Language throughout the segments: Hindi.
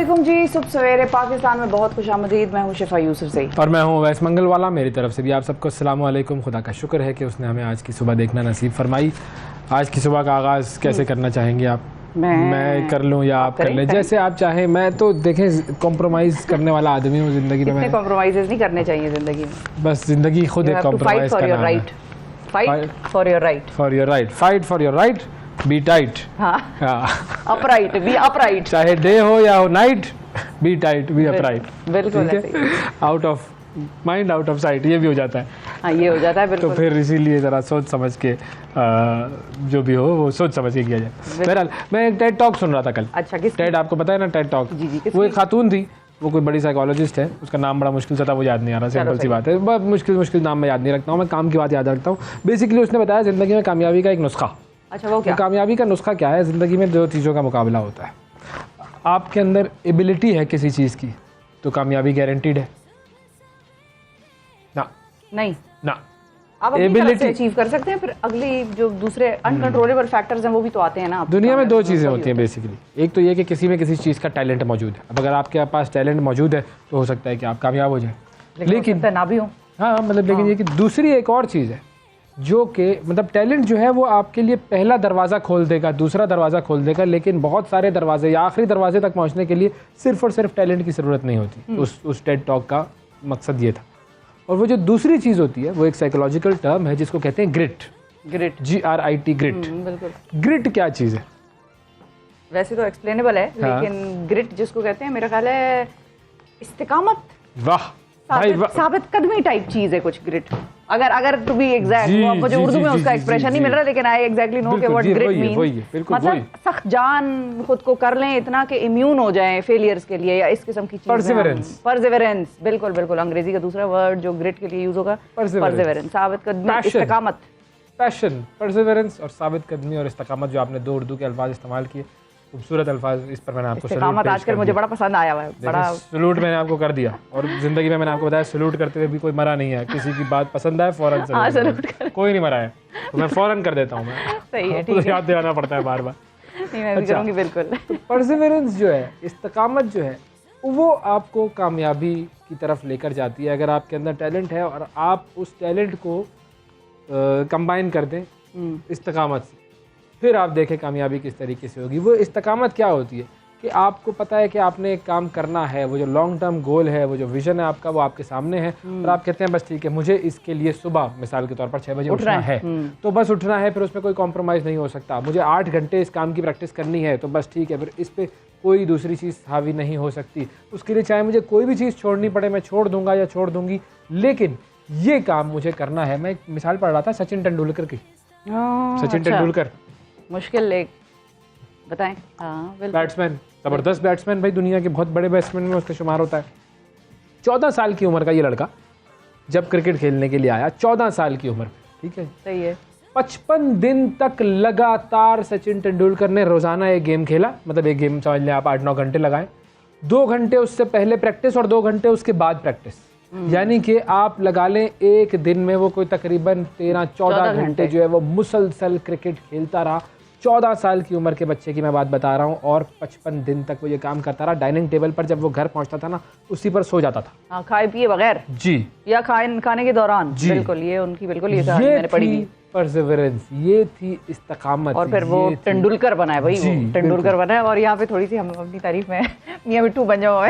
अस्सलामुअलैकुम जी। सुबह सवेरे पाकिस्तान में बहुत खुशामदीद। मैं हूँ शिफा यूसुफ से और मैं हूँ वैस मंगलवाला। मेरी तरफ से भी आप सबको अस्सलामुअलैकुम। खुदा का शुक्र है कि उसने हमें आज की सुबह देखना नसीब फरमाई। आज की सुबह का आगाज़ कैसे करना चाहेंगे आप? मैं कर लूँ या आप कर लें, जैसे आप चाहें। मैं तो देखें कॉम्प्रोमाइज़ करने वाला आदमी हूँ ज़िंदगी में। कॉम्प्रोमाइज़ नहीं करने चाहिए ज़िंदगी में। बस ज़िंदगी खुद एक कॉम्प्रोमाइज़ का नाम है। Fight for your right, for your right, fight for your right, be tight. Upright, be upright. चाहे डे हो या हो night, be tight, be upright. बिल्कुल out of mind out of sight, ये भी हो जाता है। हाँ, ये हो जाता है बिल्कुल। तो फिर इसीलिए ज़रा सोच समझ के जो भी हो वो सोच समझ के किया जाए। बहरहाल मैं एक टेड टॉक सुन रहा था कल। अच्छा, किस टेड आपको पता है ना? TED talk. जी जी। वो एक खातून थी, वो कोई बड़ी साइकोलॉजिस्ट है। उसका नाम बड़ा मुश्किल सा था, वो याद नहीं आ रहा। सिंपल सी बात है, बहुत मुश्किल नाम मैं याद नहीं रखता हूँ। मैं काम की बात याद रखता हूँ। बेसिकली उसने बताया ज़िंदगी में कामयाबी का एक नुस्खा। अच्छा, वो क्या? कामयाबी का नुस्खा क्या है? ज़िंदगी में दो चीज़ों का मुकाबला होता है। आपके अंदर एबिलिटी है किसी चीज़ की तो कामयाबी गारंटीड है ना? नहीं ना। आप अपनी तरफ से अचीव कर सकते हैं, फिर अगली जो दूसरे अनकंट्रोलेबल फैक्टर्स हैं वो भी तो आते हैं ना। दुनिया में दो चीज़ें होती हैं बेसिकली। एक तो ये कि किसी में किसी चीज़ का टैलेंट मौजूद है। अब अगर आपके पास टैलेंट मौजूद है तो हो सकता है कि आप कामयाब हो जाए, लेकिन ना भी हो। हाँ, मतलब लेकिन ये कि दूसरी एक और चीज़ है जो कि मतलब टैलेंट जो है वो आपके लिए पहला दरवाज़ा खोल देगा, दूसरा दरवाज़ा खोल देगा, लेकिन बहुत सारे दरवाजे या आखिरी दरवाजे तक पहुँचने के लिए सिर्फ और सिर्फ टैलेंट की ज़रूरत नहीं होती। उस टेड टॉक का मकसद ये था। और वो जो दूसरी चीज़ होती है वो एक साइकोलॉजिकल टर्म है जिसको कहते हैं ग्रिट। GRIT, grit. बिल्कुल। ग्रिट क्या चीज़ है? वैसे तो एक्सप्लेनेबल है, हाँ। लेकिन ग्रिट जिसको कहते हैं, मेरा ख्याल है इस्तिकामत, वाह भाई वाह। साबित कदमी टाइप चीज है कुछ ग्रिट। अगर टू बी एग्जैक्ट, वो मुझे उर्दू में उसका एक्सप्रेशन नहीं मिल रहा, लेकिन आई एग्जैक्टली नो कि व्हाट ग्रिट मींस। मतलब सख्त जान खुद को कर लें इतना कि इम्यून हो जाएं फेलियर्स के लिए या इस किस्म की चीजें। परसिवरेंस, बिल्कुल बिल्कुल। अंग्रेजी का दूसरा वर्ड जो ग्रिट के लिए यूज होगा, परसिवरेंस, साबित कदमी, इस्तिकामत। पैशन, परसिवरेंस और साबित कदमी और इस्तिकामत, जो आपने दो उर्दू के अल्फाज इस्तेमाल किए, खूबसूरत अल्फाज। इस पर मैंने आपको इस्तिकामत आजकल मुझे बड़ा पसंद आया हुआ है। बड़ा सलूट मैंने आपको कर दिया। और जिंदगी में मैंने आपको बताया सलूट करते हुए भी कोई मरा नहीं है। किसी की बात पसंद आए फौरन सलूट, कोई नहीं मरा है तो मैं फौरन कर देता हूँ। मैं सही है, ठीक है, याद दिलाना पड़ता है बार बार। मैं भी करूंगी बिल्कुल। परसिवरेंस जो है, इस्तिकामत जो है, वो आपको कामयाबी की तरफ लेकर जाती है। अगर आपके अंदर टैलेंट है और आप उस टैलेंट को कंबाइन कर दें इस्तिकामत से, फिर आप देखें कामयाबी किस तरीके से होगी। वो इस्तिकामत क्या होती है कि आपको पता है कि आपने एक काम करना है, वो जो लॉन्ग टर्म गोल है, वो जो विजन है आपका, वो आपके सामने है और आप कहते हैं बस ठीक है, मुझे इसके लिए सुबह मिसाल के तौर पर 6 बजे उठना है तो बस उठना है। फिर उसमें कोई कॉम्प्रोमाइज़ नहीं हो सकता। मुझे 8 घंटे इस काम की प्रैक्टिस करनी है तो बस ठीक है, फिर इस पर कोई दूसरी चीज़ हावी नहीं हो सकती। उसके लिए चाहे मुझे कोई भी चीज़ छोड़नी पड़े, मैं छोड़ दूंगा या छोड़ दूंगी, लेकिन ये काम मुझे करना है। मैं एक मिसाल पढ़ रहा था सचिन तेंदुलकर की। सचिन तेंदुलकर मुश्किल एक बताएं। हाँ, बैट्समैन, जबरदस्त बैट्समैन भाई, दुनिया के बहुत बड़े बैट्समैन में उसका शुमार होता है। 14 साल की उम्र का ये लड़का जब क्रिकेट खेलने के लिए आया, 14 साल की उम्र, ठीक है, सही है। 55 दिन तक लगातार सचिन तेंदुलकर ने रोजाना एक गेम खेला। मतलब एक गेम समझ लें आप 8-9 घंटे लगाएं। 2 घंटे उससे पहले प्रैक्टिस और 2 घंटे उसके बाद प्रैक्टिस। यानी कि आप लगा लें एक दिन में वो कोई तकरीबन 13-14 घंटे जो है वो मुसलसल क्रिकेट खेलता रहा। 14 साल की उम्र के बच्चे की मैं बात बता रहा हूँ और 55 दिन तक वो ये काम करता रहा। डाइनिंग टेबल पर जब वो घर पहुंचता था ना, उसी पर सो जाता था। हाँ, खाए पिए बगैर जी, या खाने के दौरान। बिल्कुल, ये उनकी बिल्कुल ये मैंने पढ़ी थी। परसिवरेंस, ये थी इस्तिकामत। और फिर वो तेंदुलकर बना है भाई, वो तेंदुलकर बना है। और यहाँ पे थोड़ी सी हम अपनी तारीफ में मियां मिट्टू बन जाओ।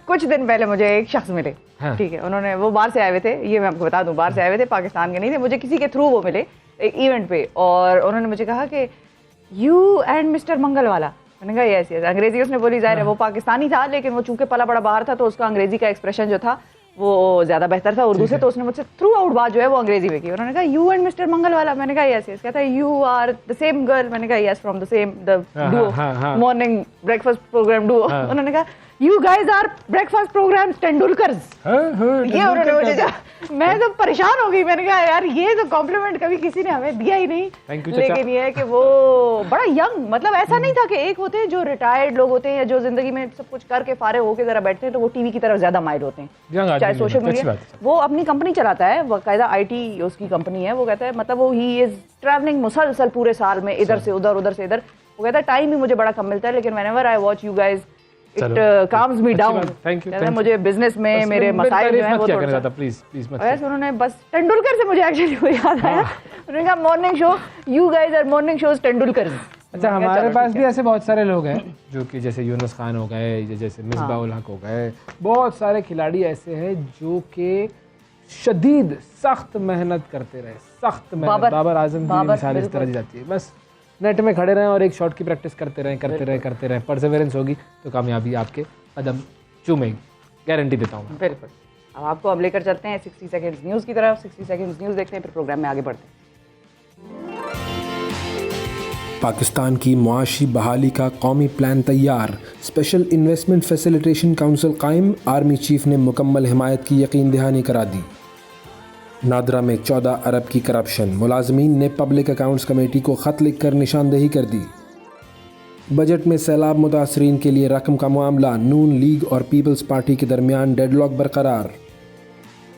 कुछ दिन पहले मुझे एक शख्स मिले, ठीक है, उन्होंने, वो बाहर से आए हुए थे, ये मैं आपको बता दूं, बाहर से आए हुए थे, पाकिस्तान के नहीं थे। मुझे किसी के थ्रू वो मिले एक इवेंट पे और उन्होंने मुझे कहा कि यू एंड मिस्टर मंगलवाला। मैंने कहा यस यस। अंग्रेजी उसने बोली, जाहिर है वो पाकिस्तानी था, लेकिन वो चूंकि पला बड़ा बाहर था तो उसका अंग्रेजी का एक्सप्रेशन जो था वो ज्यादा बेहतर था उर्दू से, तो उसने मुझसे थ्रू आउट बात जो है वो अंग्रेजी में की। उन्होंने कहा यू एंड मिस्टर मंगलवाला। मैंने कहा यस यस। कहता है you are the same girl. मैंने कहा yes, from the same the duo, morning breakfast programme duo. उन्होंने कहा you guys are breakfast programme Tendulkars. ये उन्होंने मुझे, मैं तो परेशान हो गई। मैंने कहा यार ये तो कॉम्प्लीमेंट कभी किसी ने हमें दिया ही नहीं। लेकिन ये है कि वो बड़ा यंग, मतलब ऐसा नहीं था कि एक होते हैं जो रिटायर्ड लोग होते हैं या जो जिंदगी में सब कुछ करके फारे होके जरा बैठते हैं तो वो टीवी की तरफ ज्यादा माइल होते हैं, चाहे सोशल मीडिया। वो अपनी कंपनी चलाता है, बाकायदा IT उसकी कंपनी है। वो कहता है मतलब वो ही इज ट्रैवलिंग मुसलसल पूरे साल में, इधर से उधर, उधर से इधर। वो कहता है टाइम ही मुझे बड़ा कम मिलता है, लेकिन whenever I watch you guys it calms me down. Thank you. मुझे बिजनेस में मेरे मसाइल जो है वो थोड़ा सा प्लीज मत। वैसे उन्होंने बस तेंदुलकर से मुझे एक्चुअली वो याद आया, उन्होंने कहा morning show, you guys are morning shows Tendulkar. अच्छा, हमारे पास भी ऐसे बहुत सारे लोग हैं जो कि जैसे यूनुस खान हो गए, जैसे मिसबाउल हक हो गए, बहुत सारे खिलाड़ी ऐसे हैं जो कि शदीद सख्त मेहनत करते रहे, सख्त मेहनत। बाबर आजम की मिसाल इस तरह दी जाती है, बस नेट में खड़े रहें और एक शॉट की प्रैक्टिस करते रहें, परसेवरेंस होगी तो कामयाबी आपके कदम चूमेगी, गारंटी देता हूँ। बिल्कुल। अब आपको अब लेकर चलते हैं 60 सेकंड्स न्यूज़ की तरफ। 60 सेकंड्स न्यूज़ देखते हैं, फिर प्रोग्राम में आगे बढ़ते हैं। पाकिस्तान की मुआशी बहाली का कौमी प्लान तैयार, स्पेशल इन्वेस्टमेंट फैसिलिटेशन काउंसिल कायम, आर्मी चीफ ने मुकम्मल हिमायत की यकीन दहानी करा दी। नादरा में 14 अरब की करप्शन, मुलाजमीन ने पब्लिक अकाउंट्स कमेटी को ख़त लिखकर निशानदेही कर दी। बजट में सैलाब मुतासरीन के लिए रकम का मामला, नून लीग और पीपल्स पार्टी के दरमियान डेडलॉक बरकरार।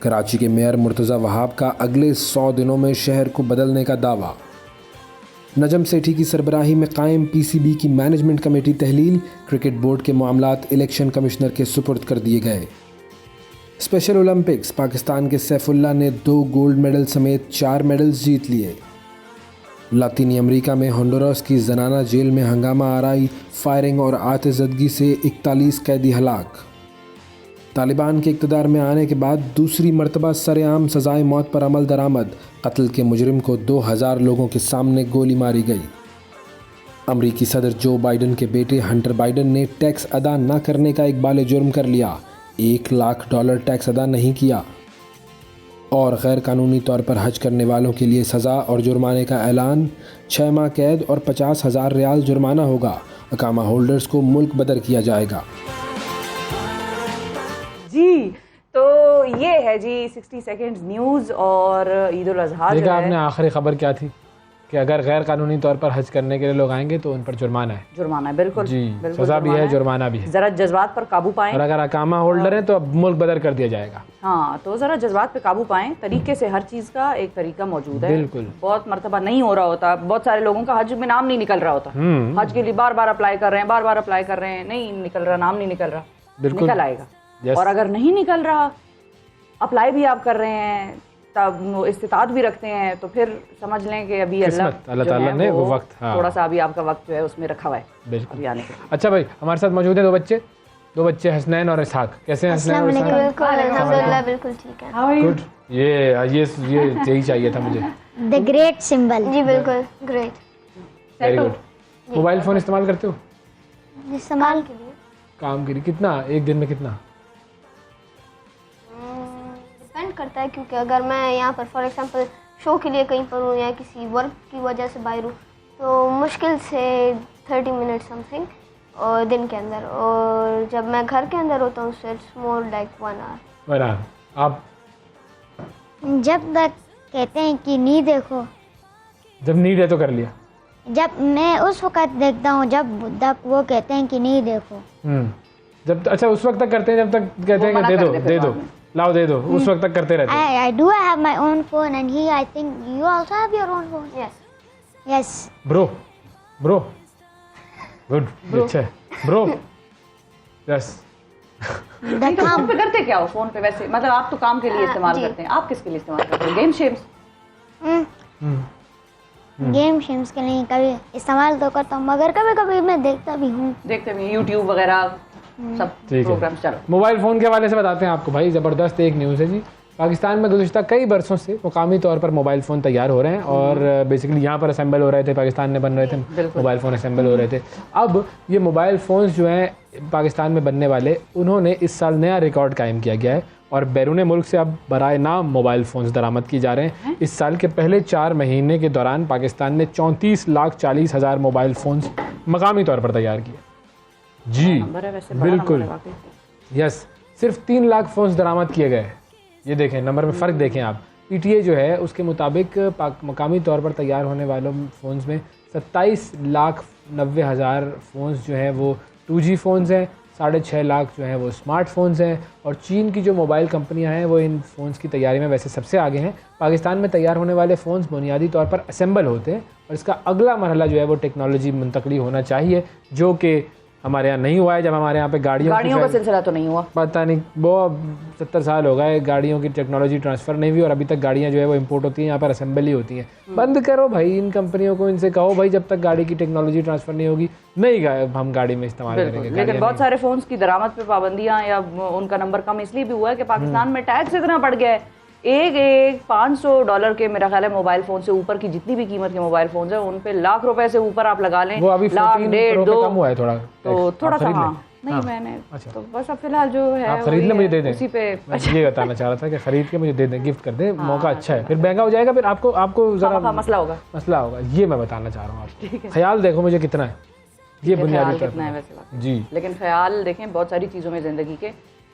कराची के मेयर मुर्तज़ा वहाब का अगले 100 दिनों में शहर को बदलने का दावा। नजम सेठी की सरबराही में कायम पीसीबी की मैनेजमेंट कमेटी तहलील, क्रिकेट बोर्ड के मामलात इलेक्शन कमिश्नर के सुपुर्द कर दिए गए। स्पेशल ओलंपिक्स, पाकिस्तान के सैफुल्ला ने 2 गोल्ड मेडल समेत 4 मेडल्स जीत लिए। लातीनी अमेरिका में होंडुरास की जनाना जेल में हंगामा आराई, फायरिंग और आतिशज़दगी से 41 कैदी हलाक। तालिबान के इक़्तिदार में आने के बाद दूसरी मरतबा सरेआम सज़ाए मौत पर अमल दरामद, कत्ल के मुजरिम को 2000 लोगों के सामने गोली मारी गई। अमरीकी सदर जो बाइडन के बेटे हंटर बाइडन ने टैक्स अदा न करने का इकबाल जुर्म कर लिया, $1 लाख टैक्स अदा नहीं किया। और गैर कानूनी तौर पर हज करने वालों के लिए सज़ा और जुर्माने का ऐलान, 6 माह कैद और 50,000 रियाल जुर्माना होगा। अकामा होल्डर्स को मुल्क बदर किया जाएगा। जी, तो ये है जी 60 सेकंड्स न्यूज़। और ईद उल अज़हा जो है, आपने आखिरी खबर क्या थी कि अगर गैर कानूनी तौर पर हज करने के लिए लोग आएंगे तो उन पर जुर्माना है। बिल्कुल जी, सजा भी है, जुर्माना भी है। जरा जज्बात पर काबू पाएं, और अगर अकामा होल्डर हैं तो अब मुल्क बदर कर दिया जाएगा। हाँ, तो जरा जज्बात पे काबू पाएं, तरीके से हर चीज़ का एक तरीका मौजूद है। बिल्कुल, बहुत मरतबा नहीं हो रहा होता, बहुत सारे लोगों का हज में नाम नहीं निकल रहा होता, हज के लिए बार बार अप्लाई कर रहे हैं, नहीं निकल रहा, नाम नहीं निकल रहा, निकल आएगा। और अगर नहीं निकल रहा, अप्लाई भी आप कर रहे हैं, तब इस्तिताअत भी रखते हैं, तो फिर समझ लें कि अभी अल्लाह ताला ने वो वक्त, थोड़ा सा अभी आपका वक्त जो है उसमें रखा हुआ है अभी आने के। अच्छा भाई, हमारे साथ मौजूद है दो बच्चे हसनैन और इसहाक। कैसे हैं हसनैन और इसहाक? अल्हम्दुलिल्लाह बिल्कुल ठीक है। गुड। ये यही चाहिए था मुझे। The great symbol. जी बिल्कुल great, very good. Mobile phone इस्तेमाल करते हो? इस्तेमाल के लिए, काम के लिए कितना, एक दिन में कितना? डिपेंड करता है, क्योंकि अगर मैं यहाँ पर फॉर एग्जांपल शो के लिए कहीं पर हूँ या किसी वर्क की वजह से बाहर हूँ, तो मुश्किल से 30 मिनट समथिंग और दिन के अंदर, और जब मैं घर के अंदर होता हूँ so it's more like 1 hour। आप जब तक कहते हैं कि नहीं देखो, जब नीड है तो कर लिया। जब मैं उस वक्त देखता हूँ जब तक वो कहते हैं कि नहीं देखो। जब अच्छा उस वक्त तक करते हैं जब तक कहते हैं कि दे दो लाओ दे दो, उस वक्त तक करते रहते हैं। I do have my own phone and I think you also have your own phone. Yes. Bro. Good. अच्छा है ब्रो। यस। काम पे करते क्या हो फोन पे? वैसे मतलब आप तो काम के लिए इस्तेमाल करते हैं, आप किसके लिए इस्तेमाल करते हैं? Game shames? गेम शेम्स के लिए कभी इस्तेमाल तो करता हूँ, मगर कभी कभी मैं देखता भी हूँ, यूट्यूब वगैरह सब प्रोग्राम। चलो मोबाइल फ़ोन के हवाले से बताते हैं आपको भाई। ज़बरदस्त एक न्यूज़ है जी। पाकिस्तान में गुज़िश्ता कई बरसों से मुकामी तौर पर मोबाइल फ़ोन तैयार हो रहे हैं और बेसिकली यहाँ पर असेंबल हो रहे थे, पाकिस्तान में बन रहे थे मोबाइल फ़ोन, असेंबल हो रहे थे। अब ये मोबाइल फ़ोन्स जो हैं पाकिस्तान में बनने वाले, उन्होंने इस साल नया रिकॉर्ड कायम किया गया है और बैरून मुल्क से अब बराए नाम मोबाइल फ़ोन्स दरामद किए जा रहे हैं। इस साल के पहले 4 महीने के दौरान पाकिस्तान ने 34,40,000 मोबाइल फ़ोन्स मकामी तौर पर तैयार किए। जी बिल्कुल, यस। सिर्फ 3 लाख फ़ोन्स दरामद किए गए। ये देखें, नंबर में फ़र्क देखें आप। PTA जो है उसके मुताबिक मकामी तौर पर तैयार होने वालों फ़ोन्स में 27,90,000 फ़ोन्स जो हैं वो 2G फ़ोन्स हैं, 6.5 लाख जो हैं वो स्मार्टफ़ोन्स हैं। और चीन की जो मोबाइल कंपनियां हैं वो इन फ़ोन्स की तैयारी में वैसे सबसे आगे हैं। पाकिस्तान में तैयार होने वाले फ़ोन्स बुनियादी तौर पर असेंबल होते हैं और इसका अगला मरहला जो है वो टेक्नोलॉजी मुंतकली होना चाहिए, जो कि हमारे यहाँ नहीं हुआ है। जब हमारे यहाँ पे गाड़ियों का सिलसिला तो नहीं हुआ, पता नहीं, वो 70 साल हो गए गाड़ियों की टेक्नोलॉजी ट्रांसफ़र नहीं हुई और अभी तक गाड़ियाँ जो है वो इम्पोर्ट होती हैं, यहाँ पर असेंबली होती हैं। बंद करो भाई इन कंपनियों को, इनसे कहो भाई जब तक गाड़ी की टेक्नोलॉजी ट्रांसफ़र नहीं होगी नहीं हम गाड़ी में इस्तेमाल करेंगे। लेकिन बहुत सारे फोन्स की दरामद पे पाबंदियां या उनका नंबर कम इसलिए भी हुआ है कि पाकिस्तान में टैक्स इतना बढ़ गया है। एक $500 के मेरा ख्याल है मोबाइल फोन से ऊपर की जितनी भी कीमत के मोबाइल फोन है उन पे लाख रुपए से ऊपर आप लगा लें, वो अभी लाख 14 डेढ़ Pro पे दो कम हुआ है थोड़ा, तो थोड़ा सा हाँ, नहीं हाँ, मैंने अच्छा। तो बस अब फिलहाल जो है आप खरीद लें, मुझे दे दें उसी पे मैं ये बताना चाह रहा था कि खरीद के मुझे दे दें, गिफ्ट कर दें, मौका अच्छा है, फिर महंगा हो जाएगा, फिर आपको जरा मसला होगा, ये मैं बताना चाह रहा हूँ आपको। ख्याल देखो मुझे कितना है, ये बुनियादी कितना है वैसे बात जी। लेकिन ख्याल देखें बहुत सारी चीजों में जिंदगी के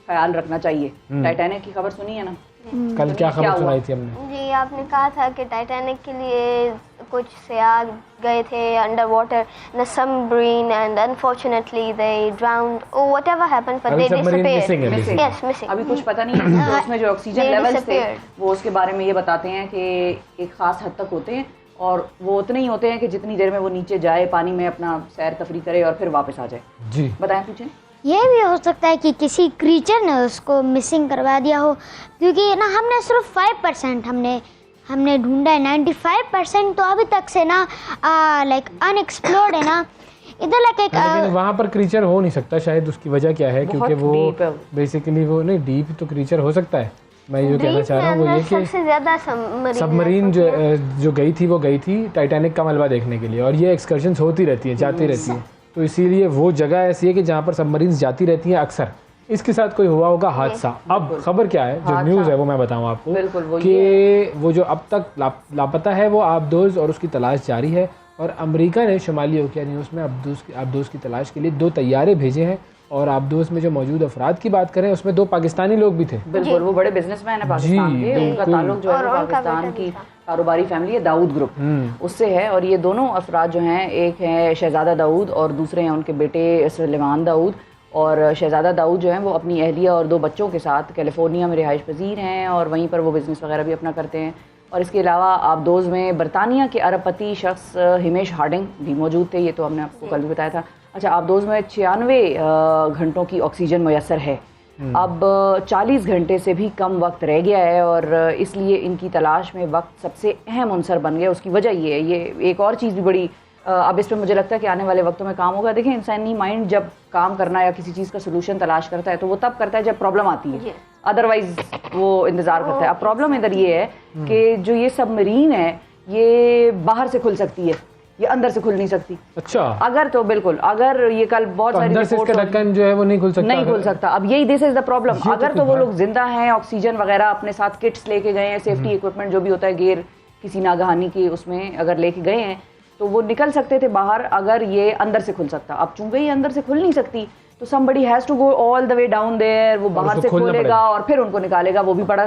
ख्याल रखना चाहिए। टाइटैनिक की खबर सुनी है ना? कल क्या खबर सुनाई थी हमने? जी, आपने कहा था कि टाइटैनिक के लिए कुछ सयाह गए थे under water in a submarine and unfortunately they drowned और whatever happened but they disappeared. Yes, missing. अभी कुछ पता नहीं है उसमें जो ऑक्सीजन लेवल्स थे वो उसके बारे में ये बताते हैं कि एक खास हद तक होते हैं और वो उतने ही होते हैं कि जितनी देर में वो नीचे जाए पानी में अपना सैर तफरी करे और फिर वापस आ जाए। जी बताएं, पूछें। ये भी हो सकता है कि किसी क्रीचर ने उसको मिसिंग करवा दिया हो, क्योंकि ना हमने सिर्फ 5% हमने ढूंढा है, 95% तो अभी तक से ना लाइक अनएक्सप्लोर्ड है ना। इधर लाइक एक लेकिन वहाँ पर क्रीचर हो नहीं सकता, शायद उसकी वजह क्या है, क्योंकि वो बेसिकली वो नहीं डीप तो क्रीचर हो सकता है। मैं ये कहना चाह रहा हूँ वो ये कि सबसे ज्यादा सबमरीन जो गई थी टाइटैनिक का मलबा देखने के लिए, और ये एक्सकर्शंस होती रहती हैं, जाती रहती हैं, तो इसीलिए वो जगह ऐसी है कि जहाँ पर सबमरीन्स जाती रहती हैं अक्सर। इसके साथ कोई हुआ होगा हादसा। अब खबर क्या है, जो न्यूज़ है वो मैं बताऊँ आपको कि वो जो अब तक लापता है वो आबदोज़ और उसकी तलाश जारी है, और अमेरिका ने शुमाली ओकियानियोस में आबदोज़ की तलाश के लिए 2 तैयारे भेजे हैं। और आबदोज़ में जो मौजूद अफराद की बात करें उसमें 2 पाकिस्तानी लोग भी थे। बिल्कुल, वो बड़े बिजनेसमैन है पाकिस्तान के, उनका ताल्लुक जो है पाकिस्तान की कारोबारी फैमिली है दाऊद ग्रुप उससे है। और ये दोनों अफराद जो हैं, एक है शहजादा दाऊद और दूसरे हैं उनके बेटे सुलेमान दाऊद। और शहजादा दाऊद जो हैं वो अपनी अहलिया और 2 बच्चों के साथ कैलिफोर्निया में रिहाइश पजीर हैं और वहीं पर वो बिज़नेस वगैरह भी अपना करते हैं। और इसके अलावा आबदोज़ में बरतानिया के अरबपति शख्स हिमेश हार्डिंग भी मौजूद थे, ये तो हमने आपको कल भी बताया था। अच्छा, आबदोज़ में 96 घंटों की ऑक्सीजन मैसर है, अब 40 घंटे से भी कम वक्त रह गया है और इसलिए इनकी तलाश में वक्त सबसे अहम अंसर बन गया। उसकी वजह ये है, ये एक और चीज़ भी बड़ी अब इस पर मुझे लगता है कि आने वाले वक्तों में काम होगा। देखिए, इंसानी माइंड जब काम करना या किसी चीज़ का सोल्यूशन तलाश करता है तो वो तब करता है जब प्रॉब्लम आती है, अदरवाइज वो इंतज़ार करता है। अब प्रॉब्लम इधर ये है कि जो ये सबमरीन है ये बाहर से खुल सकती है, ये अंदर से खुल नहीं सकती। अच्छा, अगर तो बिल्कुल, अगर ये कल बहुत सारी अंदर से इसका ढक्कन जो है वो नहीं खुल सकता, अब यही दिस इज द प्रॉब्लम। अगर तो वो लोग जिंदा हैं, ऑक्सीजन वगैरह अपने साथ किट्स लेके गए हैं, सेफ्टी इक्विपमेंट जो भी होता है गेयर किसी नागहानी के उसमें अगर लेके गए हैं तो वो निकल सकते थे बाहर, अगर ये अंदर से खुल सकता। अब चूंकि ये अंदर से खुल नहीं सकती तो somebody has to go all the way down there, वो बाहर से खोलेगा और फिर उनको निकालेगा, वो भी बड़ा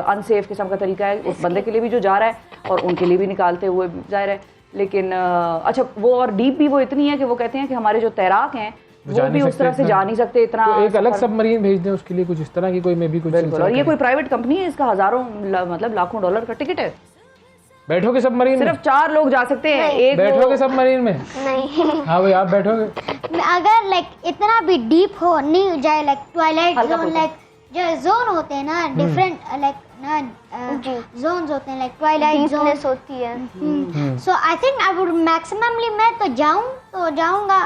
अनसेफ किस्म का तरीका है उस बंदे के लिए भी जो जा रहा है और उनके लिए भी निकालते हुए जाहिर है। लेकिन अच्छा, वो और डीप भी वो इतनी है कि वो कहते हैं कि हमारे जो तैराक हैं वो भी उस तरह से जा नहीं सकते इतना, तो एक अलग सबमरीन भेज दें उसके लिए, कुछ इस तरह की कोई में भी कुछ। और ये कोई प्राइवेट कंपनी है, इसका हज़ारों मतलब लाखों डॉलर का टिकट है। बैठोगे सबमरीन में? सिर्फ 4 लोग जा सकते हैं। एक बैठोगे सबमरीन में? नहीं। हाँ भाई, आप बैठोगे? अगर लाइक इतना भी डीप हो नहीं जाए, लाइक ट्वाइलाइट जोन, लाइक जो जोन होते हैं ना डिफरेंट लाइक ना जोन्स होते हैं, लाइक ट्वाइलाइट जोन होती है। So I think I would maximally मैं तो जाऊंगा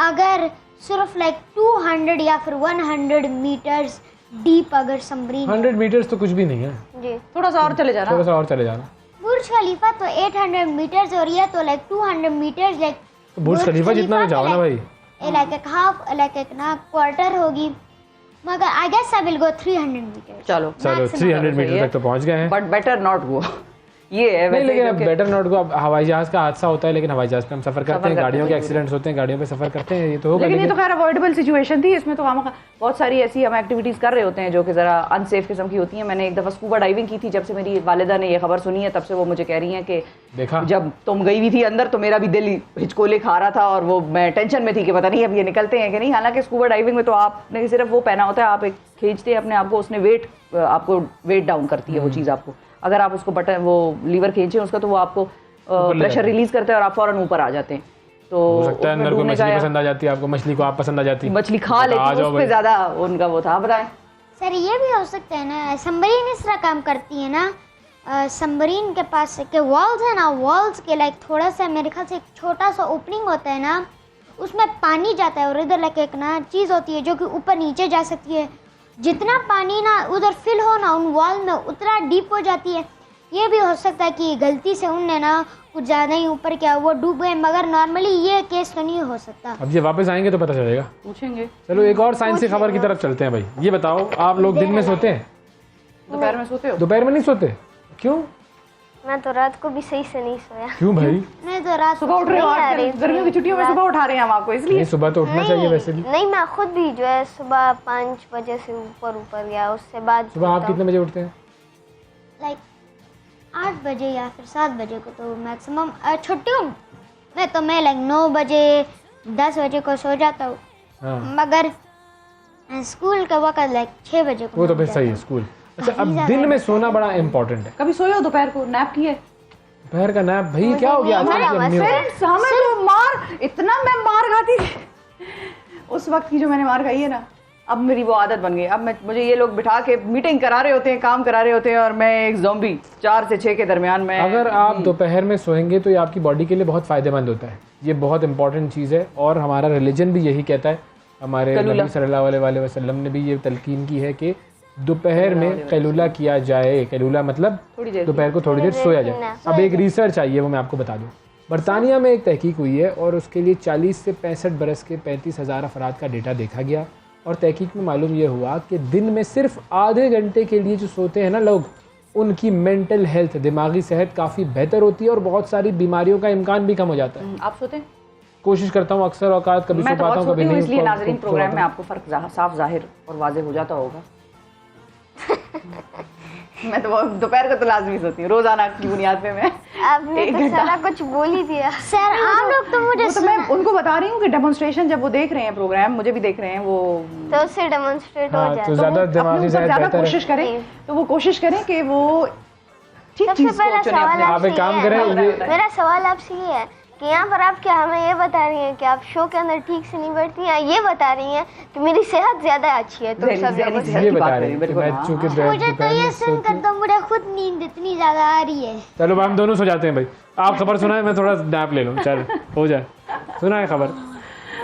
अगर सिर्फ लाइक 200 या फिर 100 मीटर्स डीप अगर सबमरीन। 100 मीटर्स तो कुछ भी नहीं है जी, थोड़ा सा और चले जाना। बुर्ज खलीफा तो 800 मीटर्स और ये तो लाइक 200 मीटर्स, लाइक तो बुर्ज खलीफा जितना में जाओ ना भाई, लाइक एक हाफ लाइक एक ना क्वार्टर होगी, मगर I guess I will go 300 metres. चलो 300 मीटर तक तो पहुंच गए हैं, बट बेटर नॉट गो। ये है नहीं, लेकिन अब बेटर नॉट को, अब हवाई जहाज का हादसा होता है लेकिन हवाई जहाज पे हम सफर करते हैं, गाड़ियों के एक्सीडेंट्स होते हैं, गाड़ियों पे सफर करते हैं, ये तो होगा। लेकिन ये तो खैर अवॉइडेबल सिचुएशन थी, इसमें तो हम बहुत सारी ऐसी हम एक्टिविटीज कर रहे होते हैं जो कि जरा अनसेफ किस्म की होती हैं। मैंने एक दफा स्कूबा डाइविंग की थी, जब से मेरी वालिदा ने ये खबर सुनी है तब से वो मुझे कह रही हैं कि देखा जब तुम गई हुई थी अंदर तो मेरा भी दिल हिचकोले खा रहा था और वो मैं टेंशन में थी कि पता नहीं अब ये निकलते हैं कि नहीं। हालांकि स्कूबा डाइविंग में तो आपने सिर्फ वो पहना होता है, आप एक खींचते हैं अपने आप को, उसने आपको वेट डाउन करती है वो चीज़ आपको, अगर आप उसको बटन वो लीवर खींचे उसका तो वो आपको प्रेशर रिलीज करता है और आप फौरन ऊपर आ जाते हैं। तो हो सकता है उसमें अंदर कोई डूबने मछली का- पसंद आ जाती है आपको, मछली को आप पसंद आ जाती, मछली खा आ लेती, जाओ उस पे भाई। ज्यादा उनका वो था। बताएं। सर ये भी हो सकता है ना, सबमरीन इस तरह काम करती है ना, सबमरीन के पास के वॉल्स है ना, वॉल्स के लाइक थोड़ा सा मेरे ख्याल से एक छोटा सा ओपनिंग होता है ना, उसमें पानी जाता है और इधर लाइक एक ना चीज़ होती है जो कि ऊपर नीचे जा सकती है। जितना पानी ना उधर फिल हो ना उन वॉल में उतना डीप हो जाती है। ये भी हो सकता है कि गलती से उनने ना कुछ ज़्यादा ही ऊपर किया, वो डूब गए, मगर नॉर्मली ये केस तो नहीं हो सकता। अब ये वापस आएंगे तो पता चलेगा। पूछेंगे। चलो एक और साइंसी खबर की तरफ चलते हैं भाई। ये बताओ, आप लोग दिन में सोते हैं? दोपहर में सोते हो? दोपहर में नहीं सोते? क्यों? मैं तो रात को भी सही से नहीं सोया। क्यों भाई? नहीं तो रात सुबह उठ रहे हो नहीं आ आजकल, रही गर्मियों की छुट्टियों में सुबह उठा रहे हैं हम आपको, इसलिए नहीं, सुबह तो उठना चाहिए वैसे भी। नहीं, मैं खुद भी जो है सुबह 5 बजे से ऊपर गया, उससे बाद सुबह आप कितने बजे उठते हैं? लाइक 8 बजे या फिर 7 बजे को तो मैक्सिमम छुट्टियों में तो मैं लाइक 9 बजे 10 बजे को सो जाता हूँ, हाँ, मगर स्कूल का वक्त लाइक 6 बजे को वो तो मैं फिर उठ सही है जाती स्कूल। अच्छा, अब दिन में सोना बड़ा इम्पोर्टेंट है। कभी सोए हो दोपहर को, नैप किए? दोपहर का नैप भाई क्या हो गया आजकल की अम्मियों का? फ्रेंड्स हमें तो मार, इतना मैं मार खाती थी उस वक्त की जो मैंने मार खाई है ना, अब मेरी वो आदत बन गई। अब मुझे ये लोग बिठा के मीटिंग करा रहे होते हैं, काम करा रहे होते हैं, और मैं एक ज़ॉम्बी 4 से 6 के दरमियान में। अगर आप दोपहर में सोएंगे तो ये आपकी बॉडी के लिए बहुत फ़ायदेमंद होता है। ये बहुत इंपॉर्टेंट चीज़ है और हमारा रिलीजन भी यही कहता है। हमारे नबी सल्लल्लाहु अलैहि वसल्लम ने भी ये तलकीन की है कि दोपहर में कैलूला किया जाए। कैलूला मतलब थोड़ी देर दोपहर को थोड़ी देर सोया जाए। अब एक रिसर्च आई है, वो मैं आपको बता दूं। बरतानिया में एक तहकीक हुई है और उसके लिए 40 से 65 बरस के 35,000 अफराद का डेटा देखा गया और तहकीक में मालूम ये हुआ कि दिन में सिर्फ आधे घंटे के लिए जो सोते हैं ना लोग, उनकी मेंटल हेल्थ, दिमागी सेहत काफ़ी बेहतर होती है और बहुत सारी बीमारियों का इम्कान भी कम हो जाता है। आप सोते हैं? कोशिश करता हूँ अक्सर औकात, कभी मैं सो तो पाता बहुत हूँ कभी सोती हूँ, नहीं। इसलिए नाज़रीन सो प्रोग्राम पाता में हूँ। आपको फ़र्क साफ ज़ाहिर और वाज़े हो जाता होगा। मैं तो दोपहर को तो लाजमी सोती हूँ, रोज़ाना की बुनियाद पे मैं। आपने तो सारा कुछ बोल ही दिया। सर आप लोग तो मुझे वो तो मैं उनको बता रही हूँ कि डेमोन्स्ट्रेशन जब वो देख रहे हैं प्रोग्राम, मुझे भी देख रहे हैं वो, तो उससे डेमोन्स्ट्रेट हो हाँ, जाए। तो ज़्यादा दिमागी सेहत ज़्यादा बेहतर है। कोशिश करें, तो वो कोशिश करें कि वो ठीक सबसे चीज़ पहला को चुने सवाल अपने। आप एक काम करें, ये मेरा सवाल आपसे ये है कि यहाँ पर आप क्या हमें ये बता रही हैं कि आप शो के अंदर ठीक से नहीं बैठती हैं, ये बता रही हैं कि मेरी सेहत ज्यादा अच्छी है तुम सब ज़हनी लोगों से? सेहत ये की बता बात रहे करें, हैं कि बिल्कुल, मैं हाँ। चूंकि मुझे तो दोपहर ये में सुनकर तो मुझे खुद नींद इतनी ज़्यादा आ रही है। चलो हम दोनों सो जाते हैं भाई। आप खबर सुनाए, मैं थोड़ा नैप ले लूँ। चल हो जाए, सुनाए खबर।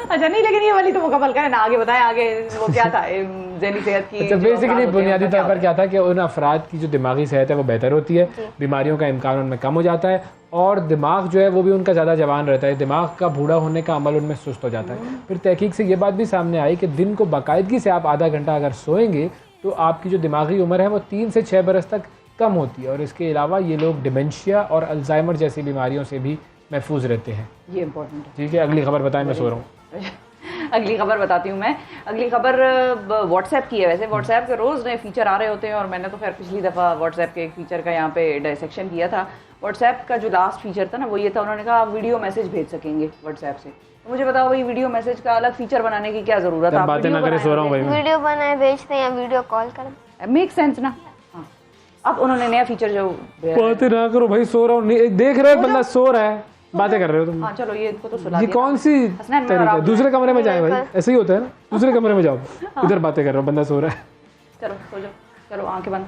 अच्छा नहीं, लेकिन ये वाली तो मुकम्मल करें ना, आगे बताएं आगे वो क्या था ज़हनी सेहत की। अच्छा, जो बेसिकली अफराद होते हैं, बुनियादी उनका तौर पर क्या था कि उन अफराद की जो दिमागी सेहत है वो बेहतर होती है, बीमारियों का इम्कान उनमें कम हो जाता है और दिमाग जो है वो भी उनका ज़्यादा जवान रहता है। दिमाग का बूढ़ा होने का अमल उनमें सुस्त हो जाता है। फिर तहकीक से ये बात भी सामने आई कि दिन को बाकायदगी से आप आधा घंटा अगर सोएंगे तो आपकी जो दिमागी उम्र है वो 3 से 6 बरस तक कम होती है और इसके अलावा ये लोग डिमेंशिया और अल्जाइमर जैसी बीमारियों से भी महफूज रहते हैं। ये इम्पोर्टेंट है। ठीक है, अगली खबर बताएं, मैं सो रहा हूँ। अगली खबर बताती हूँ मैं। अगली खबर व्हाट्सएप की है। वैसे व्हाट्सएप के रोज़ नए फीचर आ रहे होते हैं और मैंने तो खैर पिछली दफ़ा व्हाट्सएप के एक फीचर का यहाँ पे डायसेक्शन किया था। व्हाट्सएप का जो लास्ट फीचर था ना वो ये था, उन्होंने कहा आप वीडियो मैसेज भेज सकेंगे व्हाट्सएप से। तो मुझे बताओ भाई, वीडियो मैसेज का अलग फीचर बनाने की क्या ज़रूरत है? बातें ना करें, सो रहा हूँ भाई मैं। वीडियो बनाए भेजते हैं या वीडियो कॉल करें, मेक सेंस ना। हाँ, अब उन्होंने नया फीचर जो बातें ना करो भाई, सो रहा हूँ। देख रहे हो बंदा सो रहा है, बातें कर रहे हो तुम। हाँ चलो, ये इनको तो सुना ये दिया। कौन सी हसनैन, मैं और तरीका है? आप दूसरे कमरे में जाए भाई, ऐसे ही होता है ना। दूसरे कमरे में जाओ, इधर बातें कर रहा हूँ, बंदा सो रहा है। चलो सो जाओ, चलो आंखें बंद।